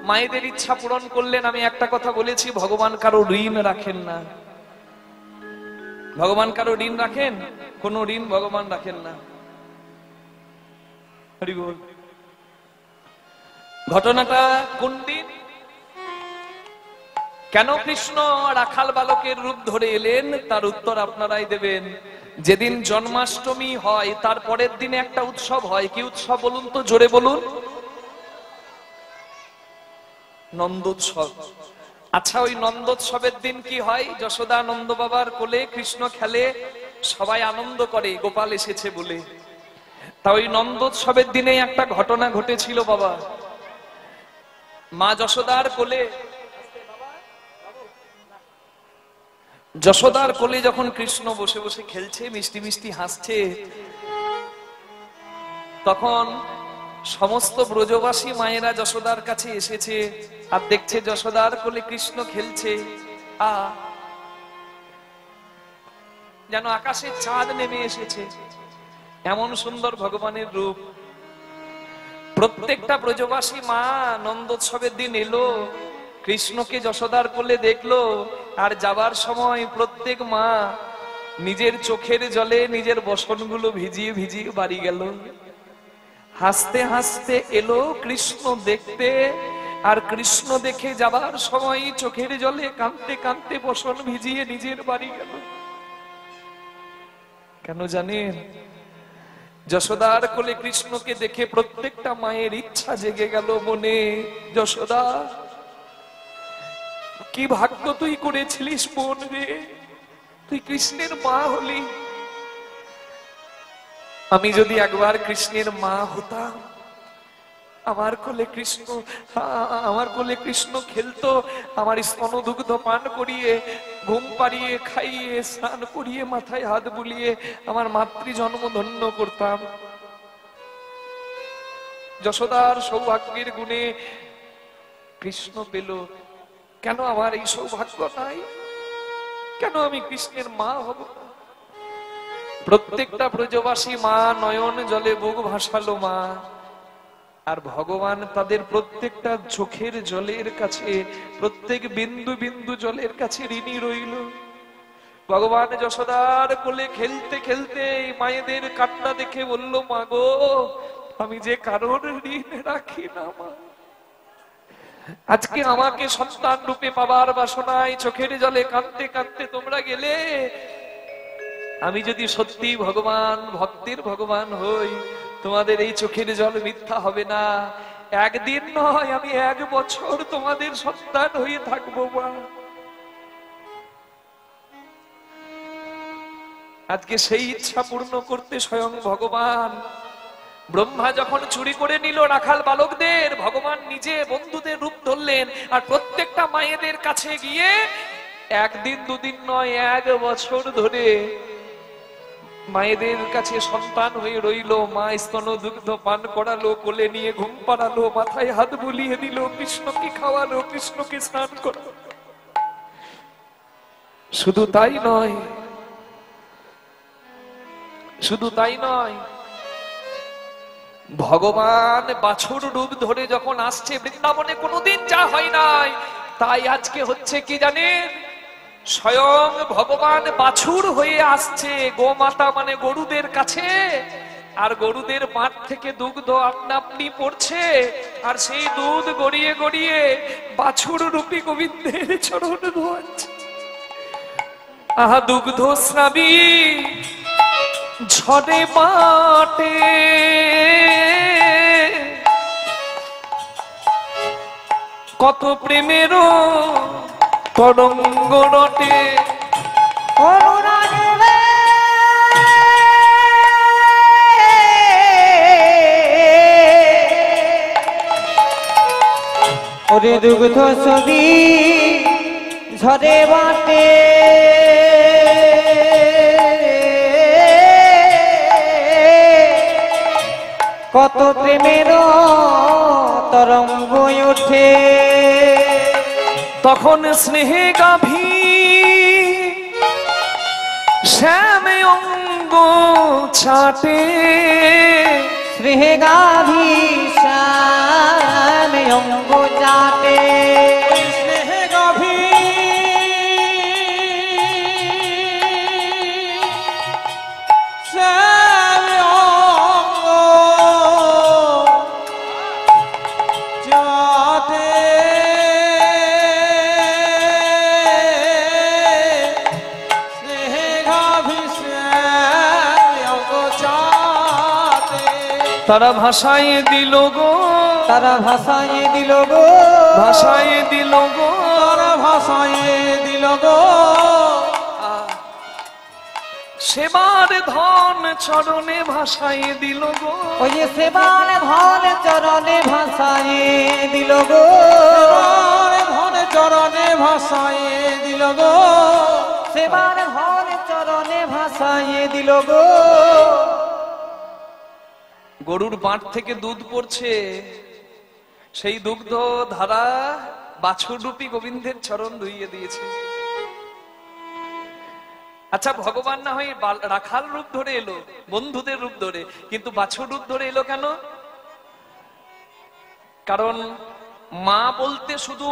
মায়েদের ইচ্ছা পূরণ করলেন? আমি একটা কথা বলেছি, ভগবান কারো ঋণ রাখেন না। ভগবান কারো ঋণ রাখেন? কোন ঋণ ভগবান রাখেন না। হরি বল। ঘটনাটা কোন দিন, কেন কৃষ্ণ রাখাল বালকের রূপ ধরে এলেন, তার উত্তর আপনারাই দেবেন। যেদিন জন্মাষ্টমী হয় তার পরের দিনে একটা উৎসব হয়। কি উৎসব বলুন তো, জোরে বলুন? নন্দোৎসব। আচ্ছা, ওই নন্দোৎসবের দিন কি হয়? যশোদা নন্দ বাবার কোলে কৃষ্ণ খেলে, সবাই আনন্দ করে গোপাল এসেছে বলে। তা ওই নন্দোৎসবের দিনে একটা ঘটনা ঘটেছিল বাবা। মা যশোদার কোলে, যশোদার কোলে যখন কৃষ্ণ বসে বসে খেলছে, মিষ্টি মিষ্টি হাসছে, তখন সমস্ত ব্রজবাসী মায়েরা যশোদার কাছে এসেছে আর দেখছে যশোদার কোলে কৃষ্ণ খেলছে। যেন আকাশে চাঁদ নেমে এসেছে, এমন সুন্দর ভগবানের রূপ। প্রত্যেকটা ব্রজবাসী মা নন্দোৎসবের দিন এলো, কৃষ্ণকে যশোদার কোলে দেখলো, আর যাবার সময় প্রত্যেক মা নিজের চোখের জলে নিজের বসনগুলো ভিজিয়ে ভিজিয়ে বাড়ি গেল। হাসতে হাসতে এলো কৃষ্ণ দেখতে, আর কৃষ্ণ দেখে যাবার সময় চোখের জলে কাঁদতে কাঁদতে বসন ভিজিয়ে নিজের বাড়ি গেল। কেন জানেন? যশোদার কোলে কৃষ্ণকে দেখে প্রত্যেকটা মায়ের ইচ্ছা জেগে গেল মনে, যশোদা কি ভাগ্য তুই করেছিলিস বোন রে, তুই কৃষ্ণের মা হলি। আমি যদি একবার কৃষ্ণের মা হতাম, আমার কোলে কৃষ্ণ খেলতো, আমার স্তনদুগ্ধ পান করিয়ে, ঘুম পাড়িয়ে, খাইয়ে, স্নান করিয়ে, মাথায় হাত বুলিয়ে আমার মাতৃ জন্ম ধন্য করতাম। যশোদার সৌভাগ্যের গুণে কৃষ্ণ পেল, কেন আমার এই সৌভাগ্য নাই? কেন আমি কৃষ্ণের মা হব না? প্রত্যেকটা ব্রজবাসী মা নয়ন জলে বুক ভাসালো মা, আর ভগবান তাদের প্রত্যেকটা চোখের জলের কাছে, প্রত্যেক বিন্দু বিন্দু জলের কাছে ঋণী রইল। ভগবান যশোদার কোলে খেলতে খেলতে মায়েদের কান্না দেখে বলল, মা গো, আমি যে কারোর ঋণ রাখি না মা, আজকে আমাকে সন্তান রূপে পাবার বাসনায় চোখের জলে কাঁদতে কাঁদতে তোমরা গেলে। আমি যদি সত্যি ভগবান ভক্তের ভগবান হই, তোমাদের এই চোখের জল মিথ্যা হবে না। একদিন নয়, আমি 1 বছর তোমাদের সন্তান হয়ে থাকবো মা। আজকে সেই ইচ্ছা পূর্ণ করতে স্বয়ং ভগবান ব্রহ্মা যখন চুরি করে নিল রাখাল বালকদের, ভগবান নিজে বন্ধুদের রূপ ধরলেন, আর প্রত্যেকটা মায়েদের কাছে গিয়ে একদিন দুদিন নয় 1 বছর ধরে মায়েদের কাছে সন্তান হয়ে রইল। মা স্তন দুগ্ধ পান করালো, কোলে নিয়ে ঘুম পাড়ালো, মাথায় হাত বুলিয়ে দিল, কৃষ্ণকে খাওয়ালো, কৃষ্ণকে স্নান করালো। শুধু তাই নয়, শুধু তাই নয়, ভগবান বাছুর রূপ ধরে যখন আসছে বৃন্দাবনে, কোনোদিন যা হয় নাই, তাই আজকে হচ্ছে কি জানেন? স্বয়ং ভগবান বাছুর হয়ে আসছে গোমাতা মানে গরুদের কাছে, আর গরুদের মাঠ থেকে দুগ্ধ আপনা আপনি পড়ছে, আর সেই দুধ গড়িয়ে গড়িয়ে বাছুর রূপী গোবিন্দের চরণ ধোয়াচ্ছে। আহা দুগ্ধ স্রাবী ঝরে মাঠে, কত প্রেমেরও তরঙ্গ রটে। ওরে দুগ্ধ ছবি ঝরে বাটে, কত প্রেমের তরঙ্গ ওঠে। তখন স্নেহে গাভী শ্যামে অঙ্গ ছাটে, স্নেহে গাভী শ্যামে অঙ্গ চাটে, স্নেহে গাভী শ্যামে অঙ্গ চাটে, স্নেহে গাভী শ্যামে অঙ্গ চাটে। তারা ভাষায় দিল গো, তারা ভাষায় দিল গো, ভাষায় দিল গো, তারা ভাষায় দিল গো, সেবার ধন চরণে ভাষায় দিল গো। ওই যে সেবার ধন চরণে ভাষায় দিল গো, ধন চরণে ভাষায় দিল গো, সেবার ধন চরণে ভাষায় দিল গো। গরুর বাঁট থেকে দুধ পড়ছে, সেই দুগ্ধ ধারা বাছুর রূপী গোবিন্দের চরণ ধুইয়ে দিয়েছে। আচ্ছা, ভগবান না হয় রাখাল রূপ ধরে এলো, বন্ধুদের রূপ ধরে, কিন্তু বাছুর রূপ ধরে এলো কেন? কারণ মা বলতে শুধু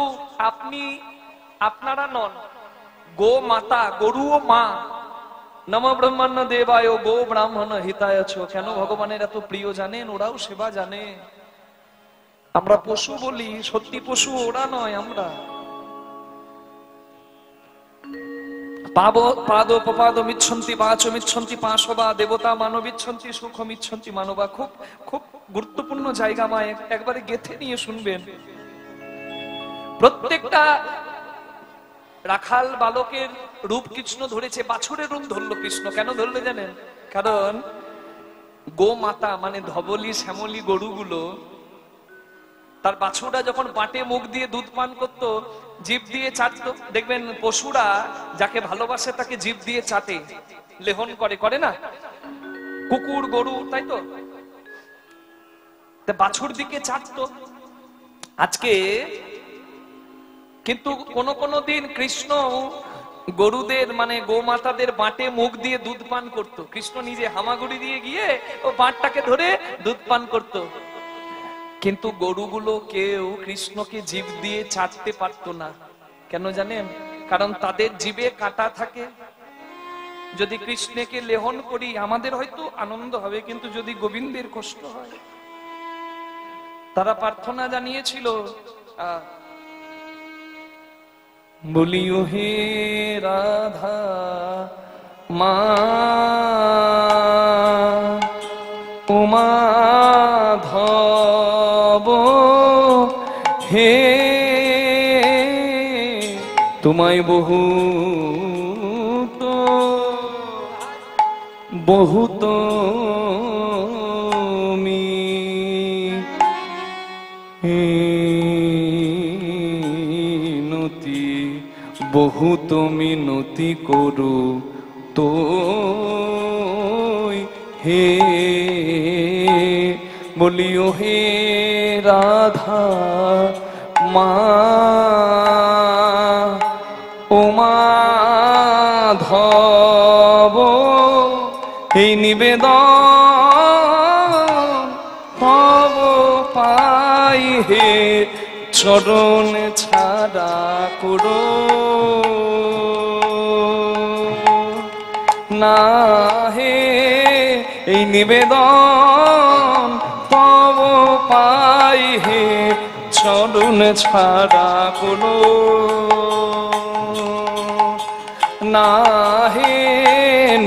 আপনি আপনারা নন, গো মাতা, গরু ও মা। নম ব্রহ্মণ্য দেবায় গো ব্রাহ্মণ হিতায়ছ। কেন ভগবানের এত প্রিয় জানেন? ওরাও সেবা জানে। আমরা পশু বলি, সত্যি পশু ওরা নয়, আমরা। পাদ পপাদ মিচ্ছন্তি বাচ মিচ্ছন্তি পাশবা দেবতা মানব ইচ্ছন্তি সুখ মিচ্ছন্তি মানবা। খুব খুব গুরুত্বপূর্ণ জায়গা মা, একবারে গেথে নিয়ে শুনবেন। প্রত্যেকটা রাখাল বালকের রূপ কৃষ্ণ ধরেছে, বাছুরের রূপ ধরলো কৃষ্ণ। কেন ধরলো জানেন? কারণ গো মাতা মানে ধবলি শ্যামলি গরুগুলো, তার বাছুরা যখন বাটে মুখ দিয়ে দুধ পান করতো, জিভ দিয়ে চাটতো। দেখবেন পশুরা যাকে ভালোবাসে তাকে জিভ দিয়ে চাটে, লেহন করে, করে না? কুকুর গরু, তাই তো? বাছুর দিকে চাটতো। আজকে কিন্তু কোন দিন কৃষ্ণ গরুদের মানে গোমাতাদের বাঁটে মুখ দিয়ে দুধ পান করত। কৃষ্ণ নিজে হামাগুড়ি দিয়ে গিয়ে ও বাঁটটাকে ধরে দুধ পান করত। কিন্তু গরুগুলো কেউ কৃষ্ণকে জিভ দিয়ে চাটতে পারতো না। কেন জানেন? কারণ তাদের জিভে কাঁটা থাকে। যদি কৃষ্ণকে লেহন করি আমাদের হয়তো আনন্দ হবে, কিন্তু যদি গোবিন্দের কষ্ট হয়। তারা প্রার্থনা জানিয়েছিল, বলিও হে রাধা মা ও মাধব হে, তোমায় বহুত মিনতি বহুত মিনতি করু তো হে, বলিও হে রাধা মা ও মাধব, এই নিবেদন তব পাই হে, চরণ ছাড়া করো না হে, এই নিবেদন তব পাই হে, চরণ ছাড়া করো না হে,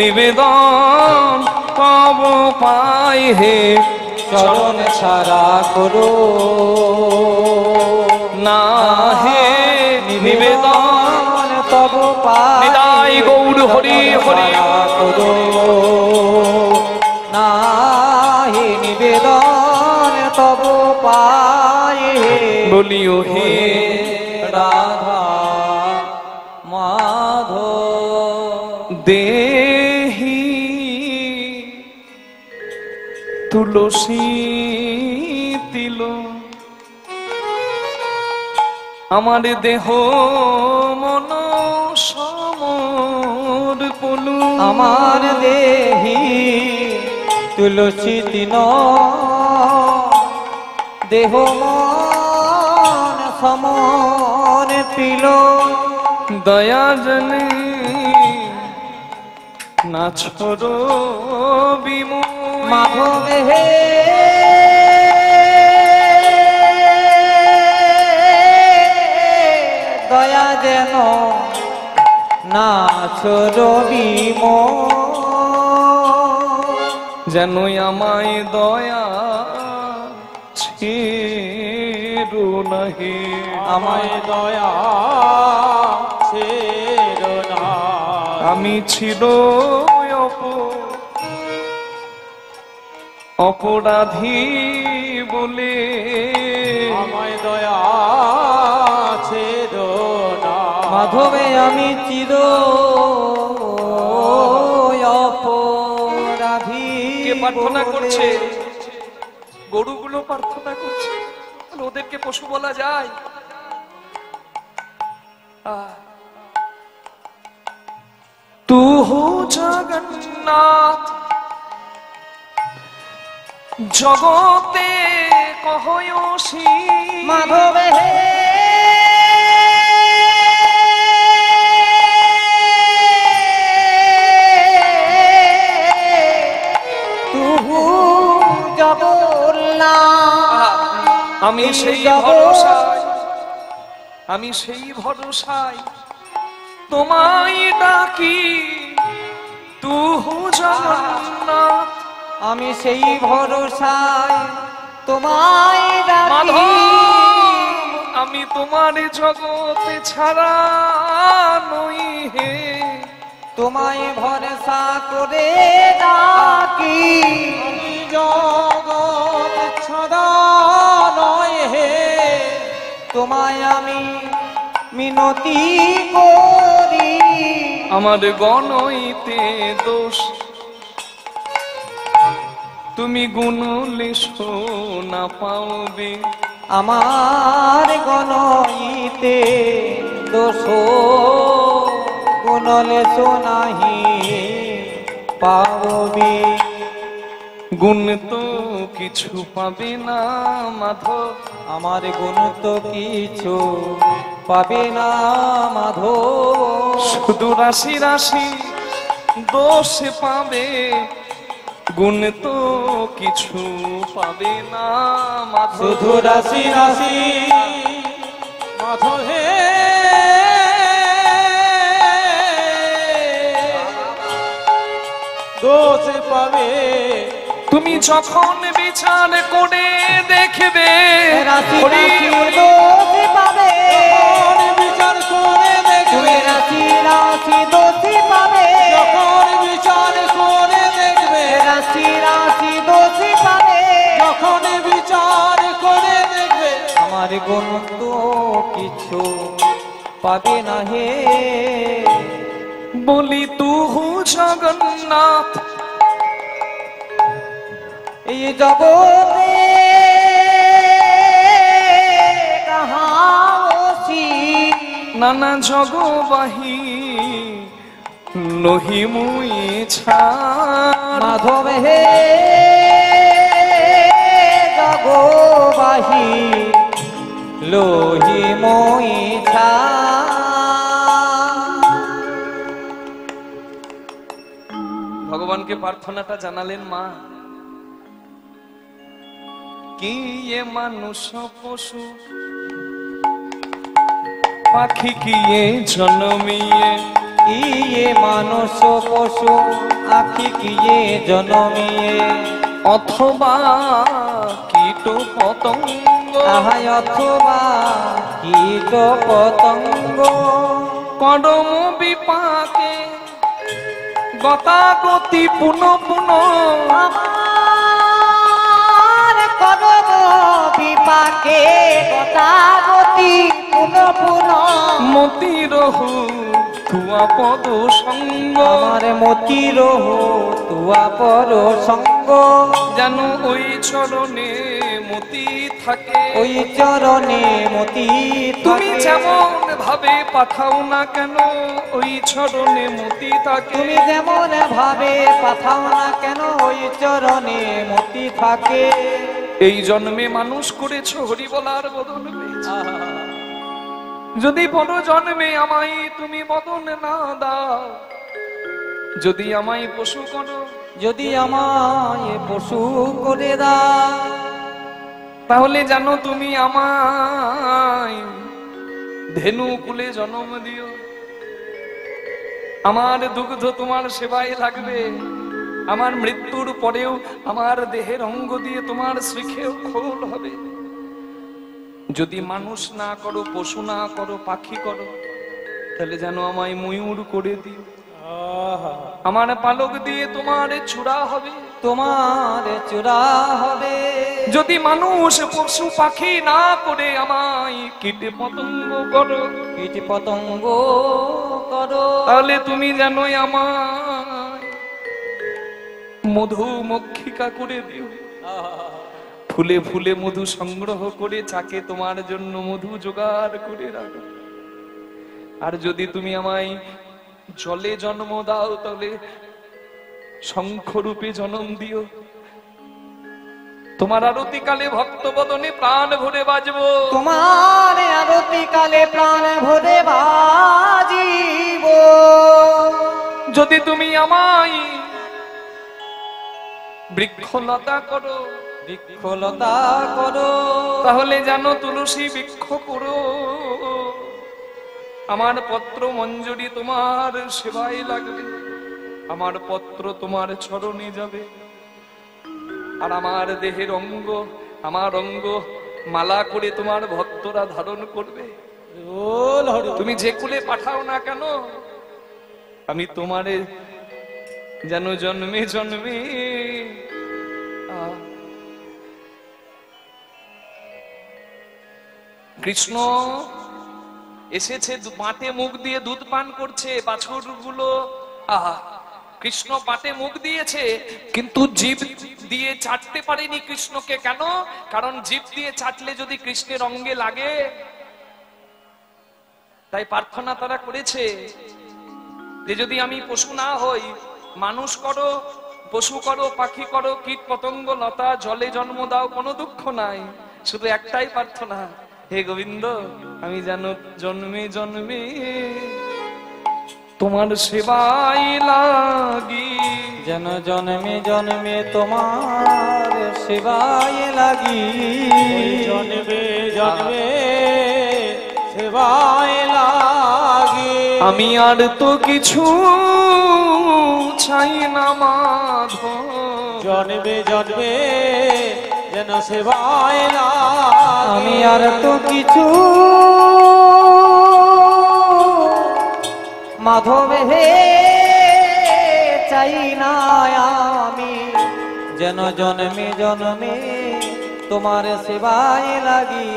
নিবেদন তব পাই হে, চরণ ছাড়া করো না হে, নিবেদন তব পাই নিতাই গৌর হরি হরি করো না হে, নিবেদন তব পাই হে, বলিও হে রাধা মাধব দেহি তুলসী তিল, আমার দেহ মন সমর পলু, আমার দেহি তুলসী তিন, দেহ মন সমর পিল, দয়া জনে না ছোড়ো বিমুখ মাধব হে দয়া যেন নাচ রবি যেন আমায় দয়া ছেড়ো না হে, আমায় দয়া ছেড়ো না, আমি ছিল অপরাধী বলে, আমায় দয়া ছেড়ো না, মাধবে আমি চির অপরাধী। কে প্রার্থনা করছে? গরুগুলো প্রার্থনা করছে। ওদেরকে পশু বলা যায়? তু হো জগন্নাথ জগতে কহয়সী, মাধবে হে তুহু জগন্নাথ, আমি সেই ভরসায়, আমি সেই ভরসায় তোমায় ডাকি, তুহু জগন্নাথ, আমি সেই ভরসায় তোমায় মাধব ডাকি, আমি তোমার জগতে ছাড়া নই হে, তোমায় ভরসা করে ডাকি, আমি জগৎ ছাড়া নয় হে, তোমায় আমি মিনতি করি, আমার গণইতে দোষ, তুমি গুণলে শোনা পাওবে, আমার গণইতে দোষ গুণলে সোনাহি পাবি। গুণ তো কিছু পাবে না মাধব, আমার গুণ তো কিছু পাবে না মাধব। শুধু রাশি রাশি দোষ পাবে, গুণ তো কিছু পাবে না মাধব। শুধু রাশি রাশি মাধব হে, দোষ পাবে। তুমি যখন বিচার করে দেখবে রাশি হরি রাশি হরি, দোষ পাবে, যখন বিচার করে তুমি দেখবে, রাশি রাশি দোষ পাবে, যখন বিচার করে দেখবে, রাশি রাশি দোষ পাবে। যখন বিচার করে দেখবে, আমার গুণ তো কিছু পাবে না হে। বলি তুহু জগন্নাথ, এই জগতে কাহাওসি নানা জগবাহী নহি মুই ছাড়। মাধব হে জগবাহি লোহি মই ছা। ভগবানকে প্রার্থনাটা জানালেন মা, কি এ মানুষ পশু পাখি কি এ জন্মিয়ে, ইয়ে মানুষ পশু আখি কিয়ে জনমিয়ে, অথবা কীট পতঙ্গ আহাই অথবা কীট পতঙ্গ, কর্ম বিপাকে গতাগতি পুন পুন, আমার কদম বিপাকে গতাগতি পুন পুন, মতিরহু তুয়া পদ সঙ্গ, আমার মতির তুয়া পর সঙ্গ, যেন ওই চরণে মতি থাকে। ওই চরণে মতি তুমি থাকে। যেমন ভাবে পাঠাও না কেন, ওই চরণে মতি থাকে। তুমি যেমন ভাবে পাঠাও না কেন, ওই চরণে মতি থাকে। এই জন্মে মানুষ করেছো হরি বলার বদন পেয়েছি, যদি বড় জন্মে আমায় তুমি বদন না দাও, যদি আমায় পশু করো, যদি আমায় পশু করে দাও, তাহলে জানো তুমি আমায় ধেনু কুলে জন্ম দিও। আমার দুগ্ধ তোমার সেবায় লাগবে, আমার মৃত্যুর পরেও আমার দেহের অঙ্গ দিয়ে তোমার শ্রীখেও খোল হবে। যদি মানুষ না করো, পশু না করো, পাখি করো, তাহলে যেন আমায় ময়ূর করে দিও। আমার পালক দিয়ে তোমার চূড়া হবে, তোমার চূড়া হবে। যদি মানুষ পশু পাখি না করে আমায় কীটে পতঙ্গ করো, কীট পতঙ্গ করো, তাহলে তুমি জানোই আমায় মধু মক্ষিকা করে দিও। ফুলে ফুলে মধু সংগ্রহ করে চাকে তোমার জন্য মধু জোগাড় করে রাখো। আর যদি তুমি আমায় জলে জন্ম দাও, তাহলে শঙ্খ রূপে জন্ম দিও। তোমার আরতি কালে ভক্ত বদনে প্রাণ ভরে বাজবো, তোমার আরতি কালে প্রাণ ভরে বাজিব। যদি তুমি আমায় বৃক্ষলতা করো, বৃক্ষলতা করো, তাহলে জানো তুলসী বৃক্ষ করো। আমার পত্র মঞ্জুরি তোমার সেবায় লাগবে, আমার পত্র তোমার চরণে যাবে। আর আমার দেহের অঙ্গ, আমার অঙ্গ মালা করে তোমার ভক্তরা ধারণ করবে। তুমি যে কুলে পাঠাও না কেন, আমি তোমারে যেন জন্মে জন্মে কৃষ্ণ এসেছে মাঠে মুখ দিয়ে দুধ পান করছে, বাছুর গুলো আহা কৃষ্ণ পাটে মুখ দিয়েছে, কিন্তু জীব দিয়ে চাটতে পারেনি কৃষ্ণকে। কেন? কারণ জীব দিয়ে চাটলে যদি কৃষ্ণের অঙ্গে লাগে। তাই প্রার্থনা তারা করেছে যে যদি আমি পশু না হই, মানুষ করো, পশু করো, পাখি করো, কীট পতঙ্গ লতা, জলে জন্ম দাও, কোনো দুঃখ নাই। শুধু একটাই প্রার্থনা, হে গোবিন্দ, আমি যেন জন্মে জন্মে তোমার সেবায় লাগি। যেন জন্মে জন্মে তোমার সেবায় লাগি। জন্মে জন্মে সেবায় লাগি। আমি আর তো কিছু চাই না মাধব। জন্মে জন্মে যেন সেবায় লাগি। আমি আর তো কিছু মাধব হে চাই না আমি, যেন জন্মে জন্মে তোমার সেবায় লাগি।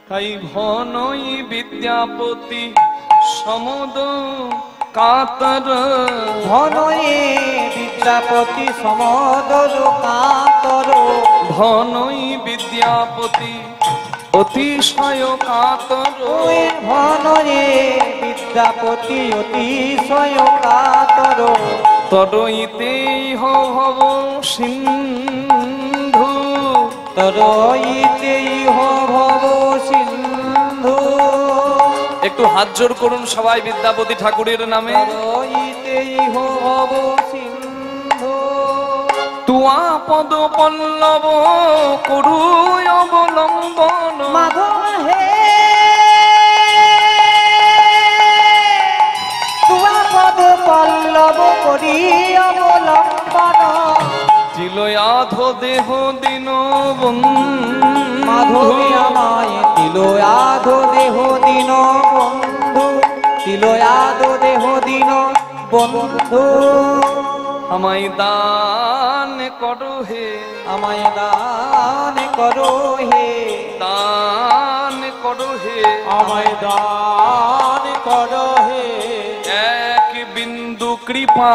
তাই ঘনই বিদ্যাপতি সমদ কাতর, ঘনয়ে বিদ্যাপতি সমদর কাতর, ঘনই বিদ্যাপতি অতিশয় কাতর, ঘনয়ে বিদ্যাপতি অতিশয় কাতর, তরইতেই ভব সিন্ধু, তরইতেই ভব সিন্ধু। একটু হাত জোর করুন সবাই বিদ্যাপতি ঠাকুরের নামে। তরইতেই ভব সিন্ধু। তুয়া পদ পল্লব করু অবলম্বন, মাধব হে তুয়া পদ পল্লব করি অবলম্বন, চিলয়াধ দেহ দিন মাধবী আমায় তিলয়াধ দেহ দিন বন্ধু, তিলয়াধ দেহ দিন বন্ধু। আমায় দান করো হে, আমায় দান করো হে, দান করো হে, আমায় দান করো হে। এক বিন্দু কৃপা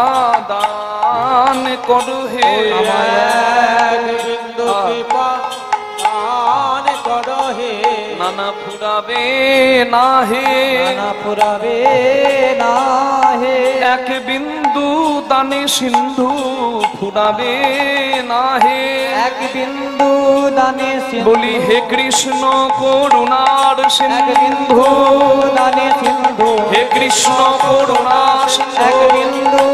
দান করো হে, আমায় এক বিন্দু কৃপা দান করো হে। নানা ফুরাবে না হে, নানা পুরাবে না হে, এক বিন্দু দানে সিন্ধু ফুরাবে না হে। এক বিন্দু দানে সিন্ধু, বলি হে কৃষ্ণ করুণার এক সিন্ধু, বিন্দু দানে সিন্ধু, হে কৃষ্ণ করুণার এক সিন্ধু, বিন্দু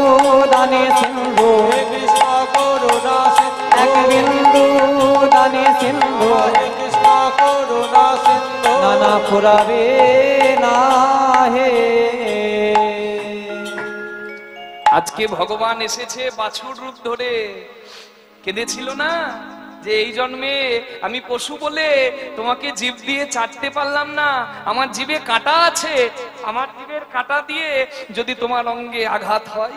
দানে সিন্ধু, হে কৃষ্ণ করুণা সিন্ধু। এক বিন্দু দানে সিন্ধু, হে কৃষ্ণ করুণা সিন্ধু। নানা পুরাবে না হে। আজকে ভগবান এসেছে বাছুর রূপ ধরে, কেঁদেছিল না যে এই জন্মে আমি পশু বলে তোমাকে জিভ দিয়ে চাটতে পারলাম না, আমার জিভে কাঁটা আছে, আমার জিভের কাঁটা দিয়ে যদি তোমার অঙ্গে আঘাত হয়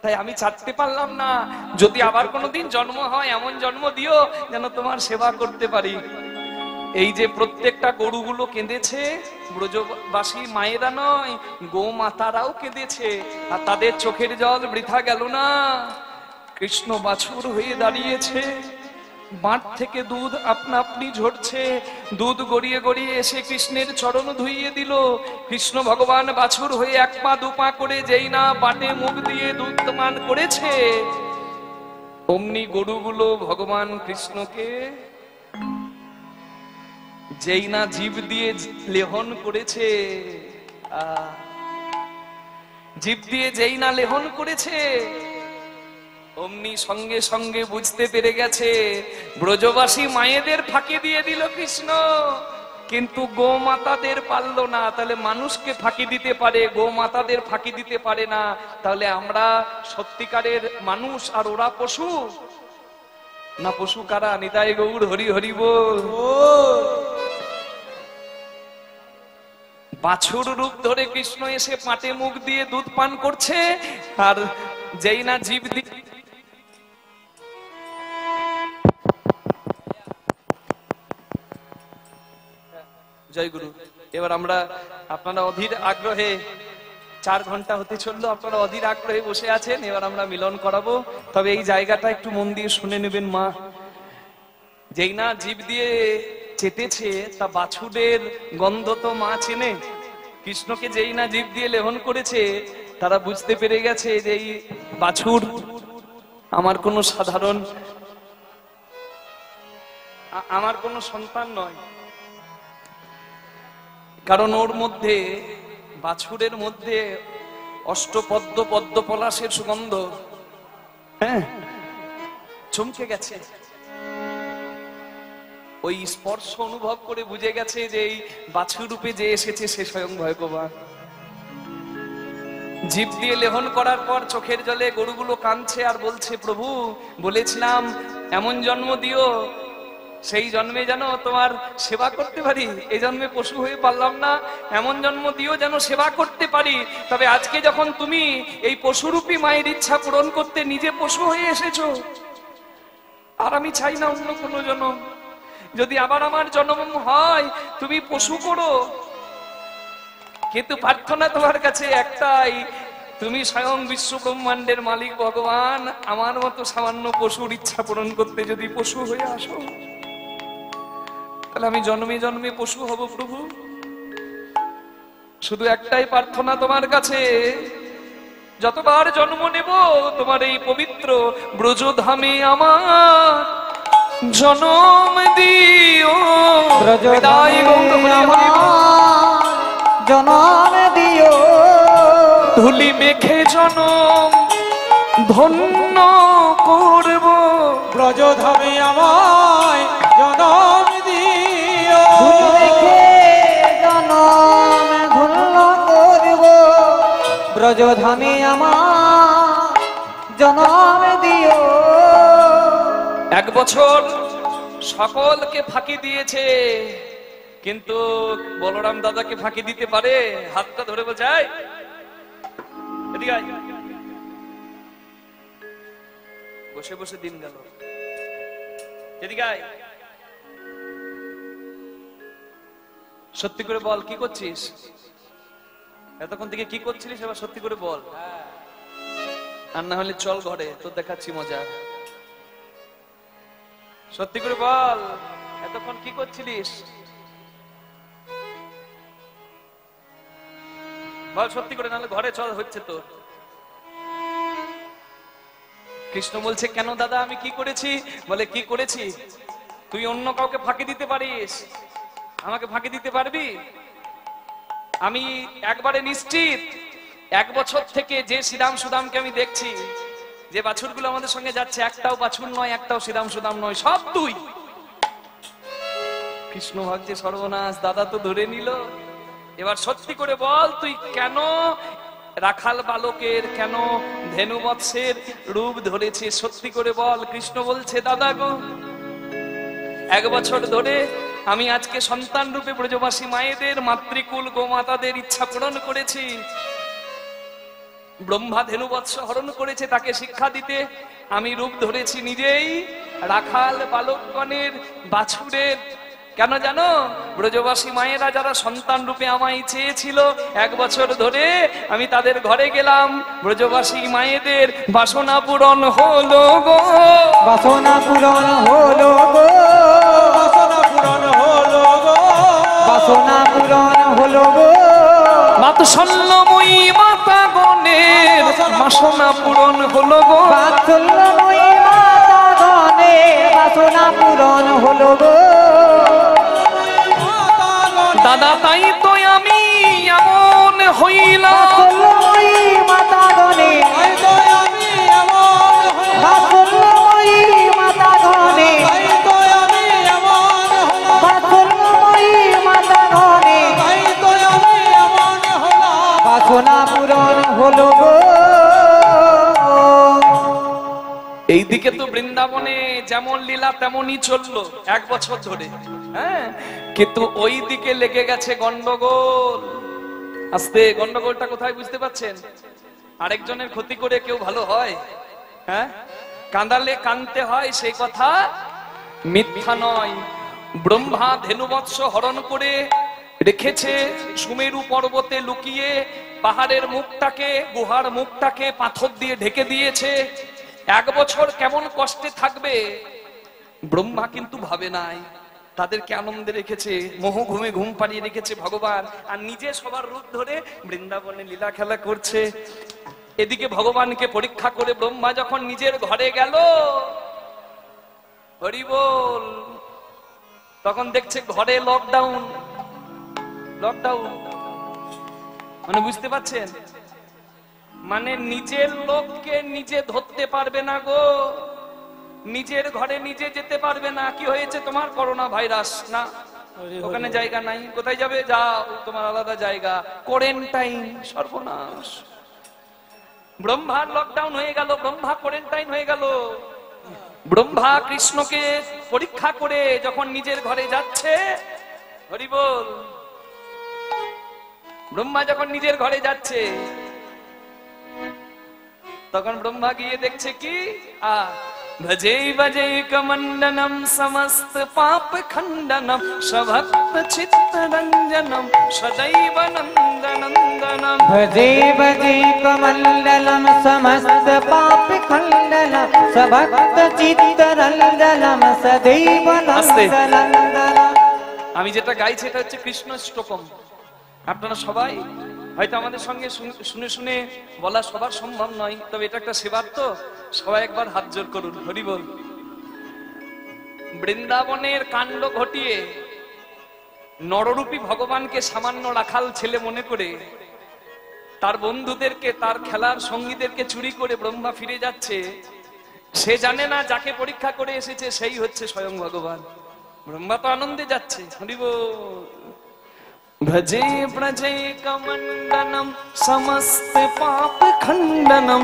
তাই আমি চাটতে পারলাম না। যদি আবার কোনোদিন জন্ম হয় এমন জন্ম দিও যেন তোমার সেবা করতে পারি। এই যে প্রত্যেকটা গরুগুলো কেঁদেছে, ব্রজবাসী মায়েরা নয়, গোমাতারাও কেঁদেছে, আর তাদের চোখের জল বৃথা গেল না। কৃষ্ণ বাছুর হয়ে দাঁড়িয়েছে, বাঁট থেকে দুধ আপনা আপনি ঝরছে, দুধ গড়িয়ে গড়িয়ে এসে কৃষ্ণের চরণ ধুইয়ে দিল। কৃষ্ণ ভগবান বাছুর হয়ে এক পা দু পা করে যেই না বাটে মুখ দিয়ে দুধ পান করেছে, অমনি গরুগুলো ভগবান কৃষ্ণকে যেই না জীব দিয়ে লেহন করেছে, জীব দিয়ে যেই না লেহন করেছে, অমনি সঙ্গে সঙ্গে বুঝতে পেরে গেছে ব্রজবাসী মায়েদের ফাঁকি দিয়ে দিল কৃষ্ণ, কিন্তু গোমাতাদের পারলো না। তাহলে মানুষকে ফাঁকি দিতে পারে, গোমাতাদের ফাঁকি দিতে পারে না, তাহলে আমরা সত্যিকারের মানুষ আর ওরা পশু না? পশু কারা? নিতাই গৌর হরি হরি বল। বাছুর রূপ ধরে কৃষ্ণ এসে পাটে মুখ দিয়ে দুধ পান করছে, আর যেই না জীব জয় গুরু। এবার আমরা আপনারা অধীর আগ্রহে 4 ঘন্টা হতে চললো, আপনারা অধীর আগ্রহে বসে আছেন, এবার আমরা মিলন করাবো। তবে এই জায়গাটা একটু মন দিয়ে শুনে নেবেন মা। যেই না জিভ দিয়ে চেটেছে তা বাছুরের গন্ধ তো মা চেনে। কৃষ্ণকে যেই না জিভ দিয়ে লেহন করেছে তারা বুঝতে পেরে গেছে যে এই বাছুর আমার কোনো সাধারণ, আমার কোনো সন্তান নয়। কারণ ওর মধ্যে, বাছুরের মধ্যে অষ্টপদ্ম পদ্ম পলাশের সুগন্ধ, হ্যাঁ, চমকে গেছে। ওই স্পর্শ অনুভব করে বুঝে গেছে যে এই বাছুর রূপে যে এসেছে সে স্বয়ং ভগবান। জিভ দিয়ে লেহন করার পর চোখের জলে গরুগুলো কাঁদছে আর বলছে, প্রভু বলেছিলাম এমন জন্ম দিও সেই জন্মে যেন তোমার সেবা করতে পারি, এই জন্মে পশু হয়ে পারলাম না, এমন জন্ম দিও যেন সেবা করতে পারি। তবে আজকে যখন তুমি এই পশুরূপী মায়ের ইচ্ছা পূরণ করতে নিজে পশু হয়ে এসেছো, আর আমি চাই না অন্য কোনো জন্ম। যদি আবার আমার জন্ম হয় তুমি পশু করো, কিন্তু প্রার্থনা তোমার কাছে একটাই, তুমি স্বয়ং বিশ্ব ব্রহ্মাণ্ডের মালিক ভগবান, আমার মতো সামান্য পশুর ইচ্ছা পূরণ করতে যদি পশু হয়ে আসো, তাহলে আমি জন্মে জন্মে পশু হব প্রভু। শুধু একটাই প্রার্থনা তোমার কাছে, যতবার জন্ম নেব তোমার এই পবিত্র ব্রজধামে আমার জনম দিও। ব্রজধামে আমার জনম দিও। ধুলি মেখে জনম ধন্য করব। ব্রজধামে আমায় জনম দিও। ধুলি মেখে জনম ধন্য করব। ব্রজধামে আমার জনম দিও। 1 বছর সকলকে ফাঁকি দিয়েছে, কিন্তু বলরাম দাদাকে ফাঁকি দিতে পারে? হাতটা ধরে বলছে, আয় এদিকে আয়। বসে বসে দিন গেল, এদিকে আয়। সত্যি করে বল কি করছিস, এতক্ষণ থেকে কি করছিলিস, এবার সত্যি করে বল। আর না হলে চল ঘরে, তোর দেখাচ্ছি মজা। সত্যি করে বল, এতক্ষণ কি করছিলিস, বল সত্যি করে, নাহলে ঘরে চল, হচ্ছে তোর। কৃষ্ণ বলছে, কেন দাদা আমি কি করেছি? বলে, কি করেছি? তুই অন্য কাউকে ফাঁকি দিতে পারিস, আমাকে ফাঁকি দিতে পারবি? আমি একবারে নিশ্চিত, 1 বছর থেকে যে শ্রীরাম সুদামকে আমি দেখছি, যে বাছুরগুলো আমাদের সঙ্গে যাচ্ছে, একটাও বাছুর নয়, একটাও শ্রীরাম সুদাম নয়, সব তুই। কৃষ্ণ ভাবছে, সর্বনাশ, দাদা তো ধরে নিল। এবার সত্যি করে বল, তুই কেন রাখাল বালকের, কেন ধেনু বৎসের রূপ ধরেছিস? সত্যি করে বল। কৃষ্ণ বলছে, দাদা গো, 1 বছর ধরে আমি আজকে সন্তান রূপে ব্রজবাসী মায়েদের, মাতৃকুল গোমাতাদের ইচ্ছা পূরণ করেছি। ব্রহ্মা ধেনু বৎস হরণ করেছে, তাকে শিক্ষা দিতে আমি রূপ ধরেছি নিজেই রাখাল বালকগণের, বাছুরের। কেন জানো? ব্রজবাসী মায়েরা যারা সন্তান রূপে আমায় চেয়েছিল, 1 বছর ধরে আমি তাদের ঘরে গেলাম, ব্রজবাসী মায়েদের বাসনা পূরণ হলো গো। বাসনা পূরণ হলো গো। বাসনা পূরণ হলো গো। বাসনা পূরণ হলো গো। বাৎসল্যময়ী মাতা গণের বাসনা পূরণ হলো গো। বাৎসল্যময়ী মাতা গণের বাসনা পূরণ হলো গো। দাদা তাই তো আমি এমন হইলাম। বাৎসল্যময়ী মাতা গণের, তাই তো আমি এমন হলাম। বাৎসল্যময়ী মাতা গণের, তাই তো আমি এমন হলাম। বাৎসল্যময়ী মাতা গণের তাই তো আমি এমন হলাম। বাসনা পূরণ হলো গো। এইদিকে তো বৃন্দাবনে যেমন লীলা তেমনই চললো 1 বছর ধরে, হ্যাঁ, কিন্তু ওই দিকে লেগে গেছে গন্ডগোল। আস্তে, গন্ডগোলটা কোথায় বুঝতে পাচ্ছেন? আরেকজনের ক্ষতি করে কেউ ভালো হয়? হ্যাঁ, কাঁদালে কাঁদতে হয়, সেই কথা মিথ্যা নয়। ব্রহ্মা ধেনুবৎস হরণ করে রেখেছে সুমেরু পর্বতে লুকিয়ে, পাহাড়ের মুখটাকে, গুহার মুখটাকে পাথর দিয়ে ঢেকে দিয়েছে। 1 বছর কেমন কষ্টে থাকবে ব্রহ্মা কিন্তু ভাবে নাই। তাদেরকে আনন্দে রেখেছে, মোহ ঘুমে ঘুম পাড়িয়ে রেখেছে ভগবান, আর নিজে সবার রূপ ধরে বৃন্দাবনে লীলা খেলা করছে। এদিকে ভগবানকে পরীক্ষা করে ব্রহ্মা যখন নিজের ঘরে গেল, হরি বল, তখন দেখছে ঘরে লকডাউন। লকডাউন মানে বুঝতে পারছেন, মানে নিজের লোককে নিজে ধরতে পারবে না গো, নিজের ঘরে নিজে যেতে পারবে না। কি হয়েছে তোমার? Corona virus. না, ওখানে জায়গা নাই। কোথায় যাবে? যাও, তোমার আলাদা জায়গা, কোয়ারেন্টাইন। সর্বনাশ, ব্রহ্মার লকডাউন হয়ে গেল, ব্রহ্মা কোয়ারেন্টাইন হয়ে গেল। ব্রহ্মা কৃষ্ণকে পরীক্ষা করে যখন নিজের ঘরে যাচ্ছে, হরি বল, ব্রহ্মা যখন নিজের ঘরে যাচ্ছে, তখন ব্রহ্মা গিয়ে দেখছে কি, ভজে ভজে কমণ্ডনম সমস্ত পাপ খণ্ডনম সভক্ত চিত্ত রঞ্জনম সदैव নন্দনন্দনম। ভজে ভজে কমণ্ডলম সমস্ত পাপ খণ্ডনম সভক্ত চিত্ত রঞ্জনম সदैव নন্দনন্দনম। আমি যেটা গাইছি এটা হচ্ছে কৃষ্ণ স্তোকম। আপনারা সবাই হয়তো আমাদের সঙ্গে শুনে শুনে বলা সবার সম্ভব নয়, তবে এটা একটা সেবার, তো সবাই একবার হাত জোর করুন, হরি বল। বৃন্দাবনের কাণ্ড ঘটিয়ে নররূপী ভগবানকে সামান্য রাখাল ছেলে মনে করে তার বন্ধুদেরকে, তার খেলার সঙ্গীদেরকে চুরি করে ব্রহ্মা ফিরে যাচ্ছে। সে জানে না যাকে পরীক্ষা করে এসেছে সেই হচ্ছে স্বয়ং ভগবান। ব্রহ্মা তো আনন্দে যাচ্ছে, হরি বল। ভজে ব্রজে কমণ্ডনম সমস্ত পাপ খণ্ডনম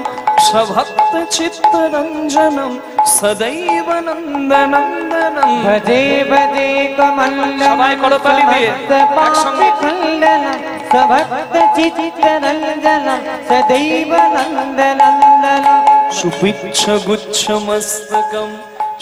সভক্ত চিত্ত রঞ্জনম সदैव নন্দনন্দনম। ভজে ভজে কমণ্ডলম সবাই করতালি দিয়ে একসঙ্গে। খণ্ডনম সভক্ত চিত্ত রঞ্জনম সदैव নন্দনন্দনম। সুপিচ্ছ গুচ্ছ মস্তকম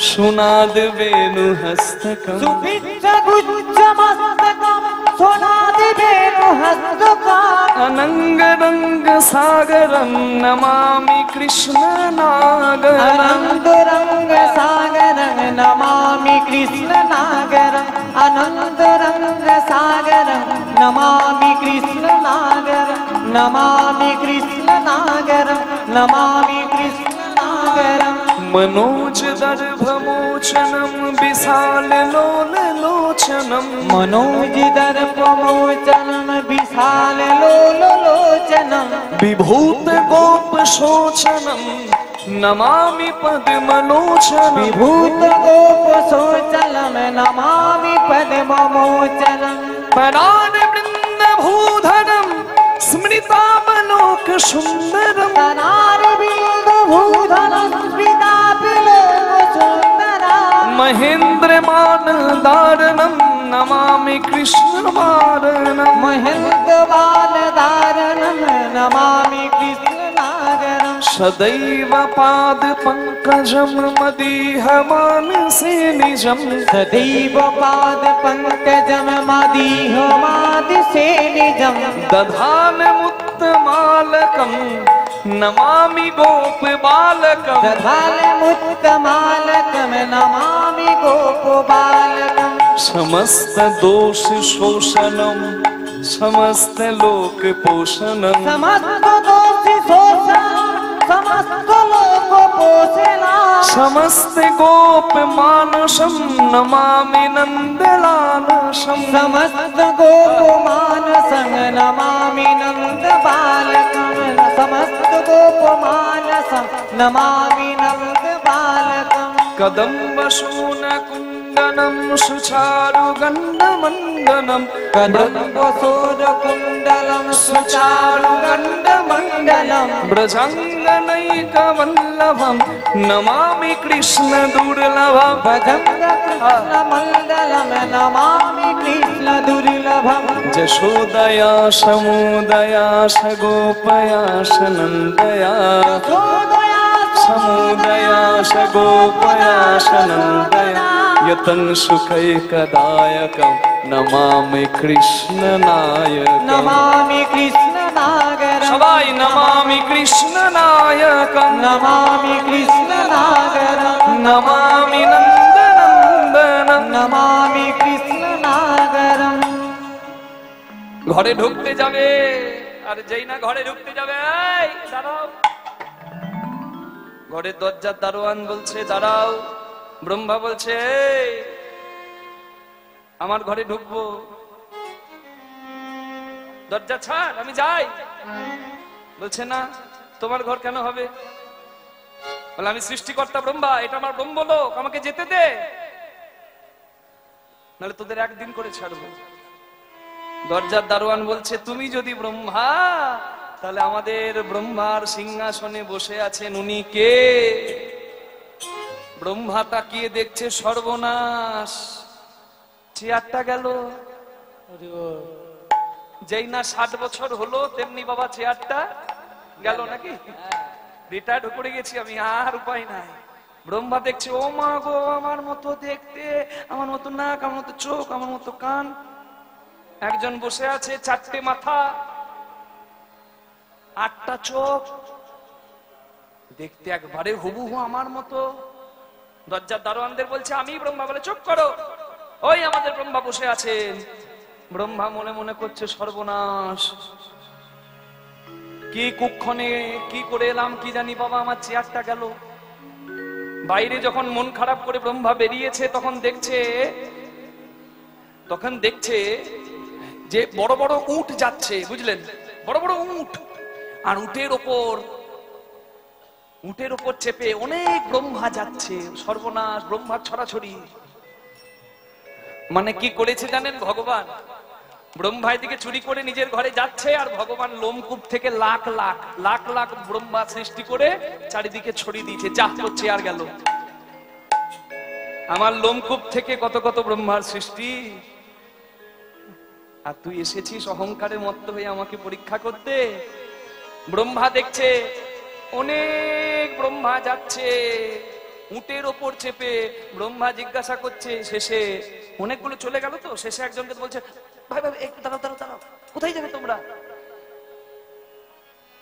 সুনাদ বেণু হস্তকম। সুপিচ্ছ গুচ্ছ মস্তকম সুনাদ বেণু হস্তকম। অনঙ্গ রঙ্গ সাগরম নমামি কৃষ্ণ নাগরম। অনন্ত রঙ্গ সাগরম নমামি কৃষ্ণ নাগরম। অনন্ত রঙ্গ সাগরম নমামি কৃষ্ণ নাগরম। নমামি কৃষ্ণ নাগরম। নমামি কৃষ্ণ নাগরম। मनोज दर्भमोचनम विशाल लोल लोचनम। मनोज दर्पमोचनम विशाल लोल लोचनम। विभूत गोप शोचनम नमामि पद्मलोचनम। विभूत गोप शोचनम नमामि पद्मलोचनम। परान वृंद भूधरम स्मृतामलोक सुंदरम। तनार बिंद भूधरम स्मृतामलोक सुंदरम। महेंद्र मान दारणम नमामि कृष्ण वारणम। महेंद्र बाल धारणम नमामि कृष्ण नागरम। सदैव पाद पंकजम मदीह मानसे निजम। सदैव पाद पंकजम मदीह मानसे निजम। दधान मुक्त मालकम नमामि गोप बालकम। दधाल मुक्त मालकम नमामि गोप बालकम। समस्त दोष शोषणम समस्त लोक पोषणम। समस्त दोष शोषणम समस्त लोक पोषणम। समस्त गोप मानसम नमामि नंदलालसम। समस्त गोप मानसं नमामि नंद बालकं। समस्त गोप मानसं नमामि नंद बालकं। कदम्ब शून कुंडनम सुचारु गंडमंडनम। कदम्ब शूर कुंडलं सुचारु गंडमंडलं। ब्रजांगनैक वल्लभम नमामि कृष्ण दुर्लभम। भजंग कृष्ण मंडलं नमामि कृष्ण दुर्लभम। जशोदया समुदया सगोपया सनंदया। समुदया सगोपया सनंदया। यतं सुखैकदायकं नमामि कृष्ण नायकम्। नमामि कृष्ण নাগরম সবাই নমামি কৃষ্ণ নায়কম নমামি কৃষ্ণ নাগরম নমামি নন্দনন্দনম। নমামি কৃষ্ণ নাগরম। ঘরে ঢুকতে যাবে, আর যেই না ঘরে ঢুকতে যাবে, এই দাঁড়াও। ঘরের দরজার দারোয়ান বলছে দাঁড়াও। ব্রহ্মা বলছে এই আমার ঘরে ঢুকবো, দরজা ছাড়, আমি যাই। বলছে না, তোমার ঘর কেন হবে? বলে আমি সৃষ্টিকর্তা ব্রহ্মা, এটা আমার ব্রহ্মলোক, আমাকে যেতে দে, নাহলে তোদের একদিন করে ছাড়বো। দরজার দারোয়ান বলছে তুমি যদি ব্রহ্মা, তাহলে আমাদের ব্রহ্মার সিংহাসনে বসে আছেন উনি কে? ব্রহ্মা তাকিয়ে দেখছে, সর্বনাশ, চেয়ারটা গেল। যেই না 60 বছর হলো তেমনি বাবা চেয়ারটা গেল নাকি? রিটায়ার্ড করে গেছি আমি, আর উপায় নাই। ব্রহ্মা দেখছে, ও মা গো, আমার মতো দেখতে, আমার মতো নাক, আমার মতো চোখ, আমার মতো কান, একজন বসে আছে, 4টে মাথা, 8টা চোখ, দেখতে একবারে হুবহু আমার মতো। দরজার দারোয়ানদের বলছে আমি ব্রহ্মা। বলে চুপ করো, ওই আমাদের ব্রহ্মা বসে আছেন। ব্রহ্মা মনে মনে করছে সর্বনাশ, কি কুক্ষণে কি করে এলাম কি জানি বাবা, আমার চেয়ারটা গেল। বাইরে যখন মন খারাপ করে ব্রহ্মা বেরিয়েছে, তখন দেখছে যে বড় বড় উট যাচ্ছে, বুঝলেন, বড় বড় উট, আর উটের উপর চেপে অনেক ব্রহ্মা যাচ্ছে। সর্বনাশ, ব্রহ্মার ছড়াছড়ি। মানে কি করেছে জানেন ভগবান? ব্রহ্মা এদিকে চুরি করে নিজের ঘরে যাচ্ছে, আর ভগবান লোমকূপ থেকে লাখ লাখ লাখ লাখ ব্রহ্মা সৃষ্টি করে চারিদিকে ছড়িয়ে দিয়েছে। যা তোর চেয়ার গেল। আমার লোমকূপ থেকে কত কত ব্রহ্মার সৃষ্টি, আর তুই এসেছিস অহংকারে মত্ত হয়ে আমাকে পরীক্ষা করতে। ব্রহ্মা দেখছে অনেক ব্রহ্মা যাচ্ছে উটের ওপর চেপে। ব্রহ্মা জিজ্ঞাসা করছে, শেষে অনেকগুলো চলে গেল তো, শেষে একজনকে বলছে, ভাই ভাই একটু দাঁড়াও দাঁড়াও দাঁড়াও, কোথায় যাবে তোমরা?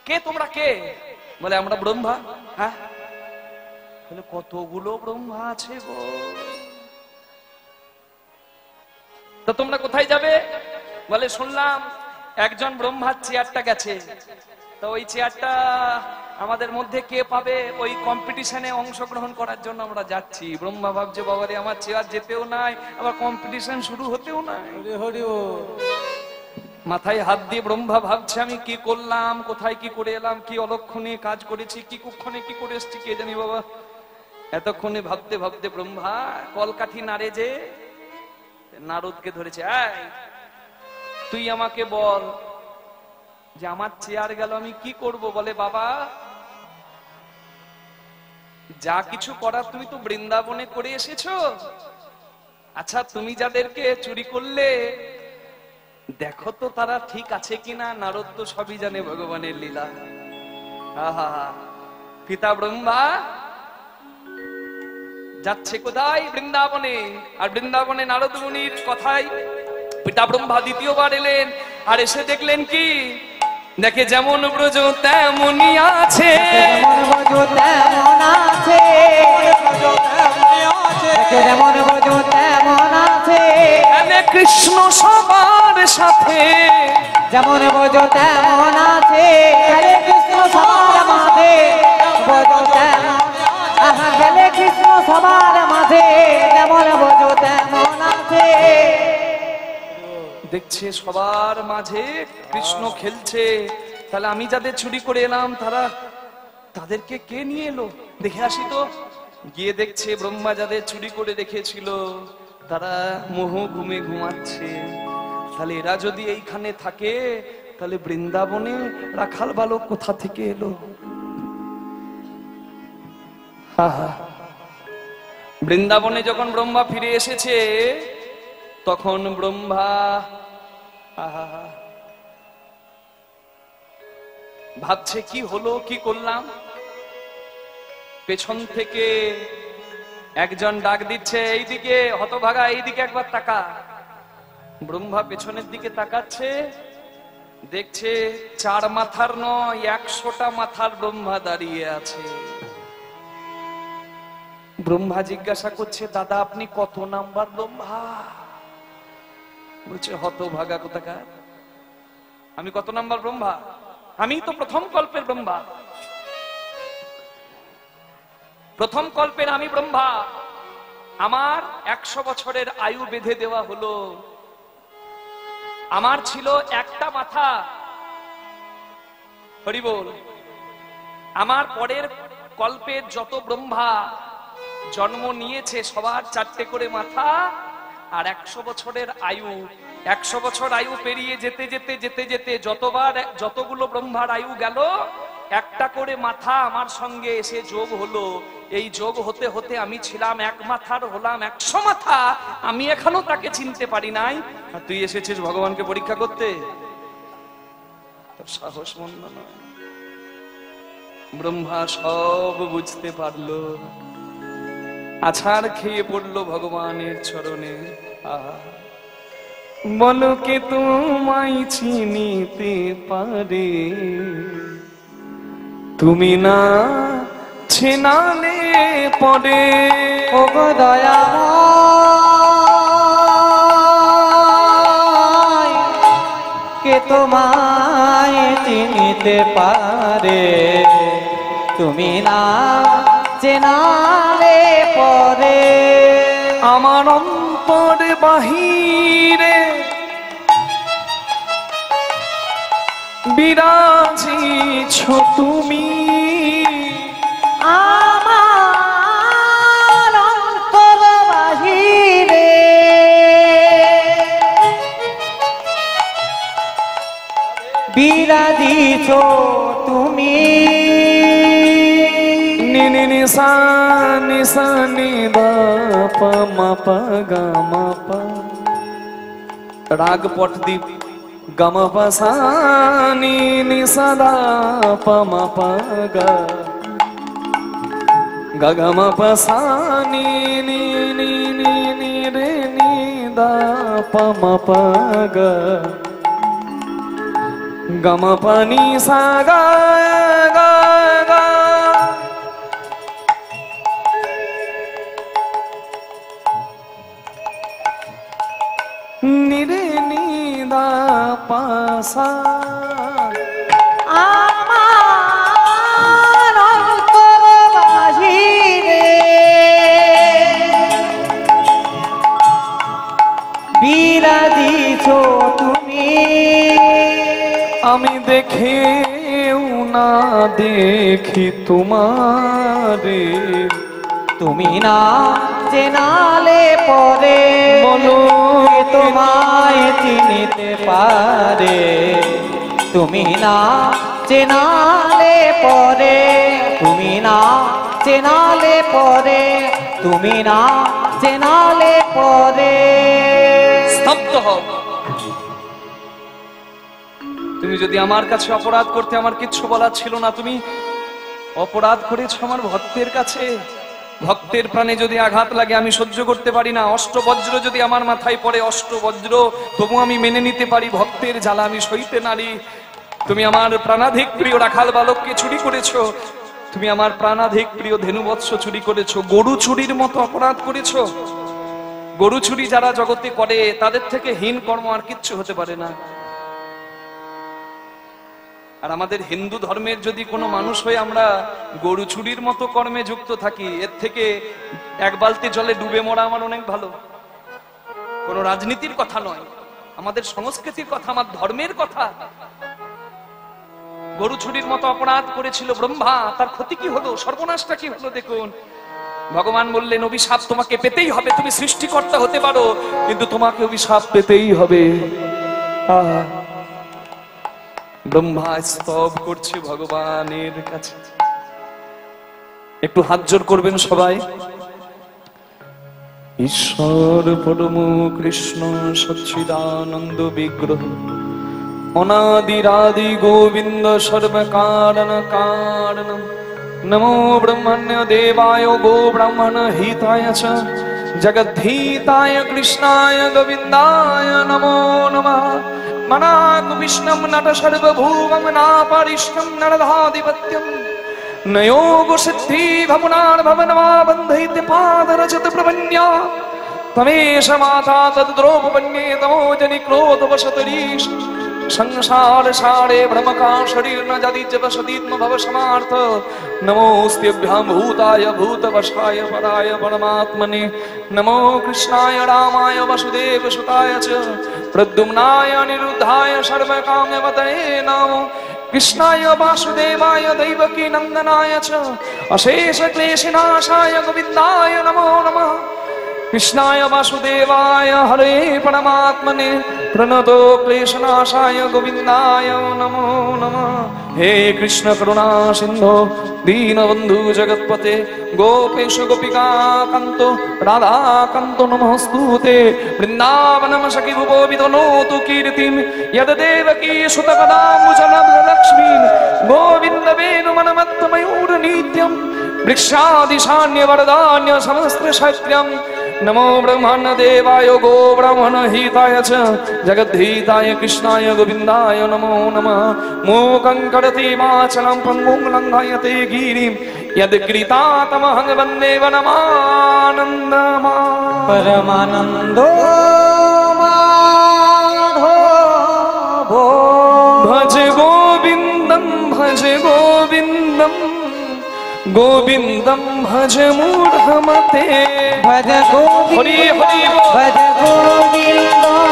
কে তোমরা, কে? বলে আমরা ব্রহ্মা। হ্যাঁ, বলে কতগুলো ব্রহ্মা আছে গো, তো তোমরা কোথায় যাবে? বলে শুনলাম একজন ব্রহ্মার চেয়ারটা গেছে, তো ওই চেয়ারটা আমাদের মধ্যে কে পাবে, ওই কম্পিটিশনে অংশগ্রহণ করার জন্য আমরা যাচ্ছি। ব্রহ্মা ভাবছে বাবারে, আমার চেয়ার যেতেও নাই, আবার কম্পিটিশন শুরু হতেও নাই। মাথায় হাত দিয়ে ব্রহ্মা ভাবছে আমি কি করলাম, কোথায় কি করে এলাম, কি অলক্ষণে কাজ করেছি, কি কুক্ষণে কি করে এসছি কে জানি বাবা। এতক্ষণে ভাবতে ভাবতে ব্রহ্মা কলকাঠি নাড়ে যে নারদকে ধরেছে, এই তুই আমাকে বল যে আমার চেয়ার গেল, আমি কি করব? বলে বাবা, যা কিছু করার তুমি তো বৃন্দাবনে করে এসেছো। আচ্ছা, তুমি যাদেরকে চুরি করলে দেখো তো তারা ঠিক আছে কিনা। নারদ তো সবই জানে ভগবানের লীলা। আহা, পিতা ব্রহ্মা যাচ্ছে কোথায়? বৃন্দাবনে। আর বৃন্দাবনে নারদ মুনির কথায় পিতা ব্রহ্মা দ্বিতীয়বার এলেন, আর এসে দেখলেন কি, দেখে যেমন ব্রজ তেমনই আছে, যেমন ব্রজ তেমন আছে, যেমন ব্রজ তেমন আছে, কৃষ্ণ সবার সাথে, যেমন ব্রজ তেমন আছে, হরে কৃষ্ণ সবার মাঝে, ব্রজ তেমন, আহা গেলে কৃষ্ণ সবার মাঝে, যেমন ব্রজ তেমন আছে। দেখছে সবার মাঝে কৃষ্ণ খেলছে, তাহলে আমি যাদের চুরি করে এলাম তাদেরকে কে নিয়ে এলো, দেখে আসি তো। গিয়ে দেখছে ব্রহ্মা যাদের চুরি করে রেখেছিল তারা মোহ ঘুমে ঘুমাচ্ছে। তাহলে এরা যদি এইখানে থাকে, তাহলে বৃন্দাবনে রাখাল বালক কোথা থেকে এলো? বৃন্দাবনে যখন ব্রহ্মা ফিরে এসেছে, তখন ব্রহ্মা ভাবছে কি হলো, কি করলাম। পেছন থেকে একজন ডাক দিচ্ছে, এইদিকে হতভাগা, এইদিকে একবার তাকা। ব্রহ্মা পেছনের দিকে তাকাচ্ছে, দেখছে 4 মাথার নয় 100টা মাথার ব্রহ্মা দাঁড়িয়ে আছে। ব্রহ্মা জিজ্ঞাসা করছে, দাদা আপনি কত নাম্বার ব্রহ্মা? বলছে, হতভাগা কোথাকার, আমি কত নাম্বার ব্রহ্মা? আমি তো প্রথম কল্পের ব্রহ্মা, প্রথম কল্পের আমি ব্রহ্মা। আমার 100 বছরের আয়ু বেঁধে দেওয়া হলো। আমার ছিল একটা মাথা, হরি বল। আমার পরের কল্পের যত ব্রহ্মা জন্ম নিয়েছে সবার 4টে করে মাথা আর 100 বছরের আয়ু। 100 বছর আয়ু পেরিয়ে যেতে যেতে যেতে যেতে যতগুলো ব্রহ্মার আয়ু গেল, একটা করে মাথা আমার সঙ্গে এসে যোগ হলো। এই যোগ হতে হতে আমি ছিলাম 1 মাথার, হলাম 100 মাথা। আমি এখনো তাকে চিনতে পারি নাই, আর তুই এসেছিস ভগবানকে পরীক্ষা করতে? তোর সাহস মন্দ নয়। ব্রহ্মা সব বুঝতে পারলো, আছাড় খেয়ে পড়লো ভগবানের চরণে। বলো কে তোমায় চিনিতে পারে, তুমি না ছেনালে পড়ে। ও গো দয়াময়, কে তোমায় চিনিতে পারে, তুমি না চেনালে পরে। আমার অন্তর বাহিরে বিরাজিছ তুমি, আমার অন্তর বাহিরে বিরাজিছ তুমি। নি নি নি সা নি সা নি দা পা মা পা গা মা পা। রাগ পটদীপ গা মা পা সা নি নি সা দা পা মা পা গা গা গা মা পা সা নি নি নি নি নি রে নি দা পা মা পা গা গা মা পা নি সা গা গা গা। নিরে নিদা পাসা। আমার অন্তর বাহিরে বিরাজিছ তুমি। আমি দেখেও না দেখি তোমারে, তুমি না চেনালে পরে। বলো তোমায় চিনিতে পারে, তুমি না চেনালে পরে, তুমি না চেনালে পরে, তুমি না চেনালে পরে। স্তব্ধ হও। তুমি যদি আমার কাছে অপরাধ করতে, আমার কিচ্ছু বলার ছিল না। তুমি অপরাধ করেছো আমার ভক্তের কাছে। ভক্তের প্রাণে যদি আঘাত লাগে আমি সহ্য করতে পারি না। অষ্টবজ্র যদি আমার মাথায় পড়ে, অষ্টবজ্র, তবু আমি মেনে নিতে পারি। ভক্তের জ্বালা আমি সইতে নারি। তুমি আমার প্রাণাধিক প্রিয় রাখাল বালককে চুরি করেছো, তুমি আমার প্রাণাধিক প্রিয় ধেনুবৎস চুরি করেছো, গরু চুরির মতো অপরাধ করেছো। গরু চুরি যারা জগতে করে তাদের থেকে হীন কর্ম আর কিচ্ছু হতে পারে না। আর আমাদের হিন্দু ধর্মের যদি কোনো মানুষ হয়ে আমরা গরু চুরির মতো কর্মে যুক্ত থাকি, এর থেকে 1 বালতি জলে ডুবে মরা আমার অনেক ভালো। কোনো রাজনীতির কথা নয়, আমাদের সংস্কৃতির কথা, আমার ধর্মের কথা। গরু চুরির মতো অপরাধ করেছিল ব্রহ্মা, তার ক্ষতি কি হলো, সর্বনাশটা কি হলো দেখুন। ভগবান বললেন, অভিশাপ তোমাকে পেতেই হবে। তুমি সৃষ্টিকর্তা হতে পারো, কিন্তু তোমাকে অভিশাপ পেতেই হবে। ব্রহ্মা স্তব করছে ভগবানের কাছে। একটু হাত জোর করবেন সবাই। ঈশ্বর পরম কৃষ্ণ সচ্চিদানন্দ বিগ্রহ, অনাদিরাদি গোবিন্দ সর্বকারণ কারণ, নমো ব্রহ্মণ্য দেবায় গো ব্রাহ্মণ হিতায় চ জগদ্ধিতায় কৃষ্ণায় গোবিন্দায় নমো নমঃ। মনাক বিষ্ণম নট সর্বভূমং নাপারিষ্ণম নরধাধিপত্যম নয়োগ সিদ্ধি ভবনার ভবনমা বন্ধৈতে পাদরজত প্রবন্যা তমেশ মাতা তদ্দ্রোপন্যে তমোজনি ক্রোধ বসতরীশ संसार सारे ब्रह्म का शरीर न जदि जपसदीत्म भव समार्थ नमोस्तेभ्यां भूताय भूत वशाय पराय परमात्मने नमो कृष्णाय रामाय वसुदेव सुताय च प्रद्युम्नाय अनिरुद्धाय सर्वकाम्यवतये नमो कृष्णाय वासुदेवाय दैवकी नंदनाय च अशेष क्लेशनाशाय गोविन्दाय नमो नमः कृष्णाय वासुदेवाय हरे परमात्मने प्रणतो क्लेशनाशाय गोविन्दाय नमो नमः हे कृष्ण करुणा सिन्धो दीनबन्धु जगत्पते गोपेश गोपिका कान्तो राधा कान्तो नमोस्तुते वृन्दावनं सखि भुवो वितनोतु कीर्तिं यद देवकी सुतपदाम्बुजलक्ष्मीं गोविन्द वेणुमनमत्तमयूर नित्यं वृक्षादिशान्य वरदान्य समस्त शक्त्यं नमो ब्रह्मण देवाय गो ब्राह्मण हिताय च जगद्धिताय कृष्णाय गोविन्दाय नमो नमः मूकं करोति वाचालं पङ्गुं लङ्घयते गिरिं यद्कृतातमहं वन्दे वनमानन्दमा परमानन्दो माधवो भज गोविन्दं भज गोविन्दं गोविन्दं भज मूढमते भज हरि हरि भज गोविन्दं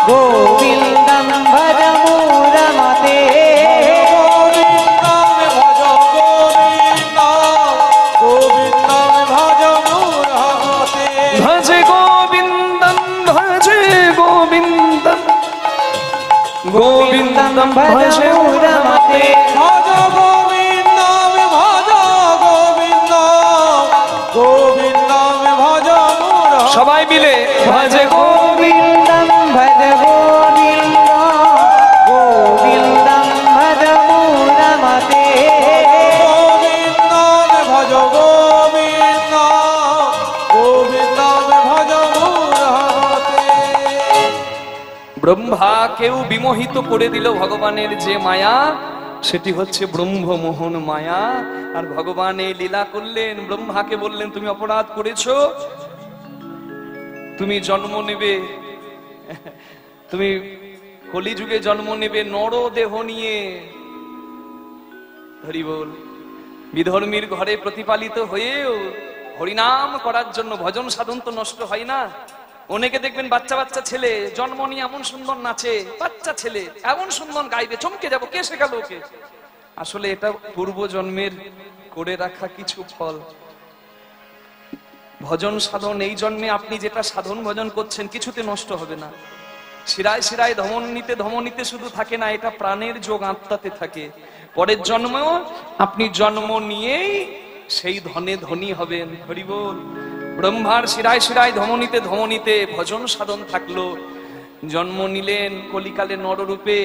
गोविन्दं भज मूढमते भज गोविन्दं भज गोविन्दं गोविन्दं भज मूढमते সবাই মিলে ভজ गोविन्दं भज गोविन्दं गोविन्दं भज मूढमते ব্রহ্মাকেও বিমোহিত করে দিল ভগবানের যে মায়া, সেটি হচ্ছে ব্রহ্মমোহন মায়া। আর ভগবান এই লীলা করলেন, ব্রহ্মাকে বললেন তুমি অপরাধ করেছো, তুমি জন্ম নেবে, তুমি কলিযুগে জন্ম নেবে নর দেহ নিয়ে। হরি বল। বিধর্মীর ঘরে প্রতিপালিত হয়েও হরিনাম করার জন্য ভজন সাধন তো নষ্ট হয় না। অনেকে দেখবেন বাচ্চা বাচ্চা ছেলে জন্ম নিয়ে এমন সুন্দর নাচে, বাচ্চা ছেলে এমন সুন্দর গাইবে, চমকে যাবো, কে শেখালো ওকে? আসলে এটা পূর্ব জন্মের করে রাখা কিছু ফল। ভজন সাধন এই জন্মে আপনি যেটা সাধন ভজন করছেন কিছুতে নষ্ট হবে না। শিরায় শিরায় ধমনীতে শুধু থাকে না, এটা প্রাণের যোগ আত্মাতে থাকে। পরের জন্মেও আপনি জন্ম নিয়েই সেই ধনে ধনী হবেন। হরি বল। ব্রহ্মার শিরায় শিরায় ধমনীতে ভজন সাধন থাকলো, জন্ম নিলেন কলিকালে নররূপে।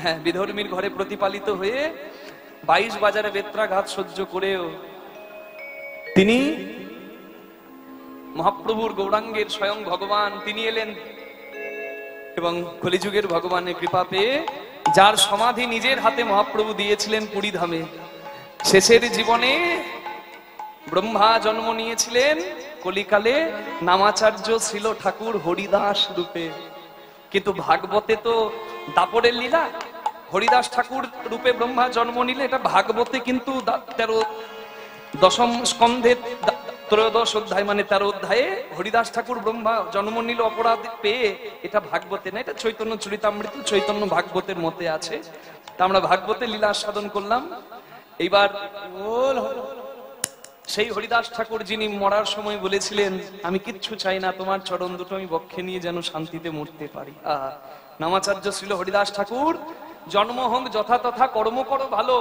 হ্যাঁ, বিধর্মীর ঘরে প্রতিপালিত হয়ে 22 বাজারে বেত্রাঘাত সহ্য করেও তিনি মহাপ্রভুর গৌরাঙ্গের স্বয়ং ভগবান তিনি এলেন এবং কলিযুগের ভগবানের কৃপা পেয়ে যার সমাধি নিজের হাতে মহাপ্রভু দিয়েছিলেন পুরী ধামে, শেষের জীবনে ব্রহ্মা জন্ম নিয়েছিলেন কলিকালে নামাচার্য ছিল ঠাকুর হরিদাস রূপে। কিন্তু ভাগবতে তো দাপরের লীলা, হরিদাস ঠাকুর রূপে ব্রহ্মা জন্ম নিলে এটা ভাগবতে কিন্তু 13 স্কন্ধের 13 অধ্যায় মানে 13 অধ্যায়ে হরিদাস ঠাকুর ব্রহ্মা জন্ম নিল অপরাধ পেয়ে, এটা ভাগবতে না, এটা চৈতন্য চরিতামৃত চৈতন্য ভাগবতের মধ্যে আছে। তা আমরা ভাগবতে লীলা সাধন করলাম। এইবার সেই হরিদাস ঠাকুর যিনি মরার সময় বলেছিলেন আমি কিচ্ছু চাই না, তোমার চরণ দুটো আমি বক্ষে নিয়ে যেন শান্তিতে মরতে পারি। নামাচার্য ছিল হরিদাস ঠাকুর। জন্ম হোক যথা তথা, কর্ম করো ভালো।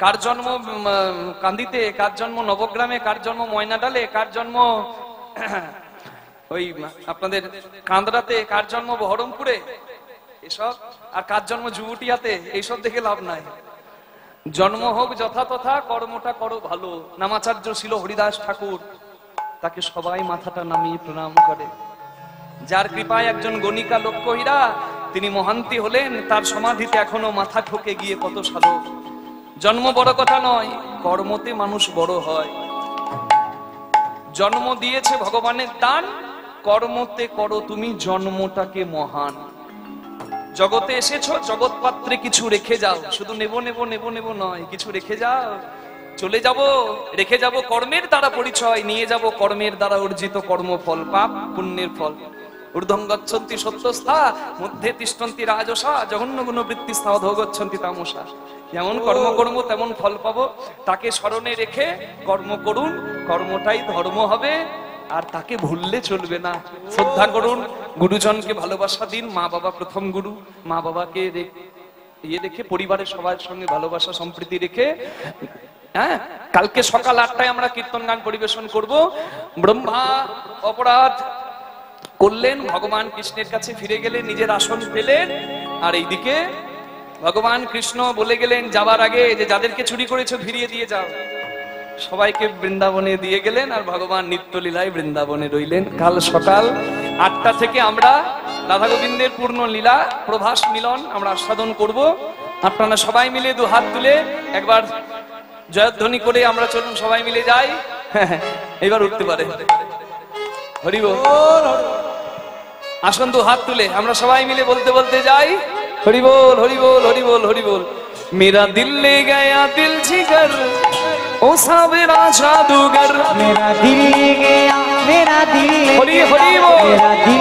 কার জন্ম কান্দিতে, কার জন্ম নবগ্রামে, কার জন্ম ময়নাডালে, কার জন্ম ওই আপনাদের কান্দরাতে, কার জন্ম বহরমপুরে, এসব, আর কার জন্ম জুবুটিয়াতে, এইসব দেখে লাভ নাই। জন্ম হোক যথা তথা, কর্মটা করো ভালো। নামাচার্য ছিল হরিদাস ঠাকুর, তাকে সবাই মাথাটা নামিয়ে প্রণাম করে। যার কৃপায় একজন গণিকা লক্ষ্যহীরা তিনি মহান্তি হলেন, তার সমাধিতে এখনো মাথা ঠকে গিয়ে কত সাধক। জন্ম বড় কথা নয়, কর্মতে মানুষ বড় হয়। জন্ম দিয়েছে ভগবানের দান, কর্মতে করো তুমি জন্মটাকে মহান। জগতে এসেছো, জগৎ পাত্রে কিছু রেখে যাও, শুধু নেব নেব নেব নেব নয়, কিছু রেখে যাও। চলে যাব, রেখে যাব কর্মের দ্বারা পরিচয়, নিয়ে যাব কর্মের দ্বারা অর্জিত কর্মফল, পাপ পুণ্যের ফল। ঊর্ধ্বং গচ্ছন্তি সত্যস্থা মধ্যে তিষ্ঠন্তি রাজসা জঘন্য গুণ বৃত্তিস্থা অধো গচ্ছন্তি তামসা। যেমন কর্ম করব তেমন ফল পাবো, তাকে স্মরণে রেখে কর্ম করুন, কর্মটাই ধর্ম হবে, আর তাকে ভুললে চলবে না। শ্রদ্ধা করুন, গুরুজনকে ভালোবাসা দিন, মা বাবা প্রথম গুরু, মা বাবাকে রেখে পরিবারের সবার সঙ্গে ভালোবাসা সম্প্রীতি রেখে, হ্যাঁ, কালকে সকাল 8টায় আমরা কীর্তন গান পরিবেশন করব। ব্রহ্মা অপরাধ করলেন, ভগবান কৃষ্ণের কাছে ফিরে গেলেন, নিজের আসন পেলেন, আর এইদিকে ভগবান কৃষ্ণ বলে গেলেন যাবার আগে যে যাদেরকে চুরি করেছো ফিরিয়ে দিয়ে যাও। সবাইকে বৃন্দাবনে দিয়ে গেলেন, আর ভগবান নিত্যলীলায় বৃন্দাবনে রইলেন। কাল সকাল 8টা থেকে আমরা রাধা গোবিন্দের পূর্ণ লীলা প্রভাস মিলন আমরা আস্বাদন করব। আপনারা সবাই মিলে দু হাত তুলে একবার জয়ধ্বনি করে আমরা চলুন সবাই মিলে যাই। এবার উঠতে পারে। হরি বল। আসুন দু হাত তুলে আমরা সবাই মিলে বলতে বলতে যাই, হরি বল হরি বল হরি বল হরি বল। মেরা দিল লে গয়া দিল জিগর ओ सावेरा जादूगर, मेरा दिल ले गया मेरा दिल ले हरि हरि गया, बोल। मेरा दिल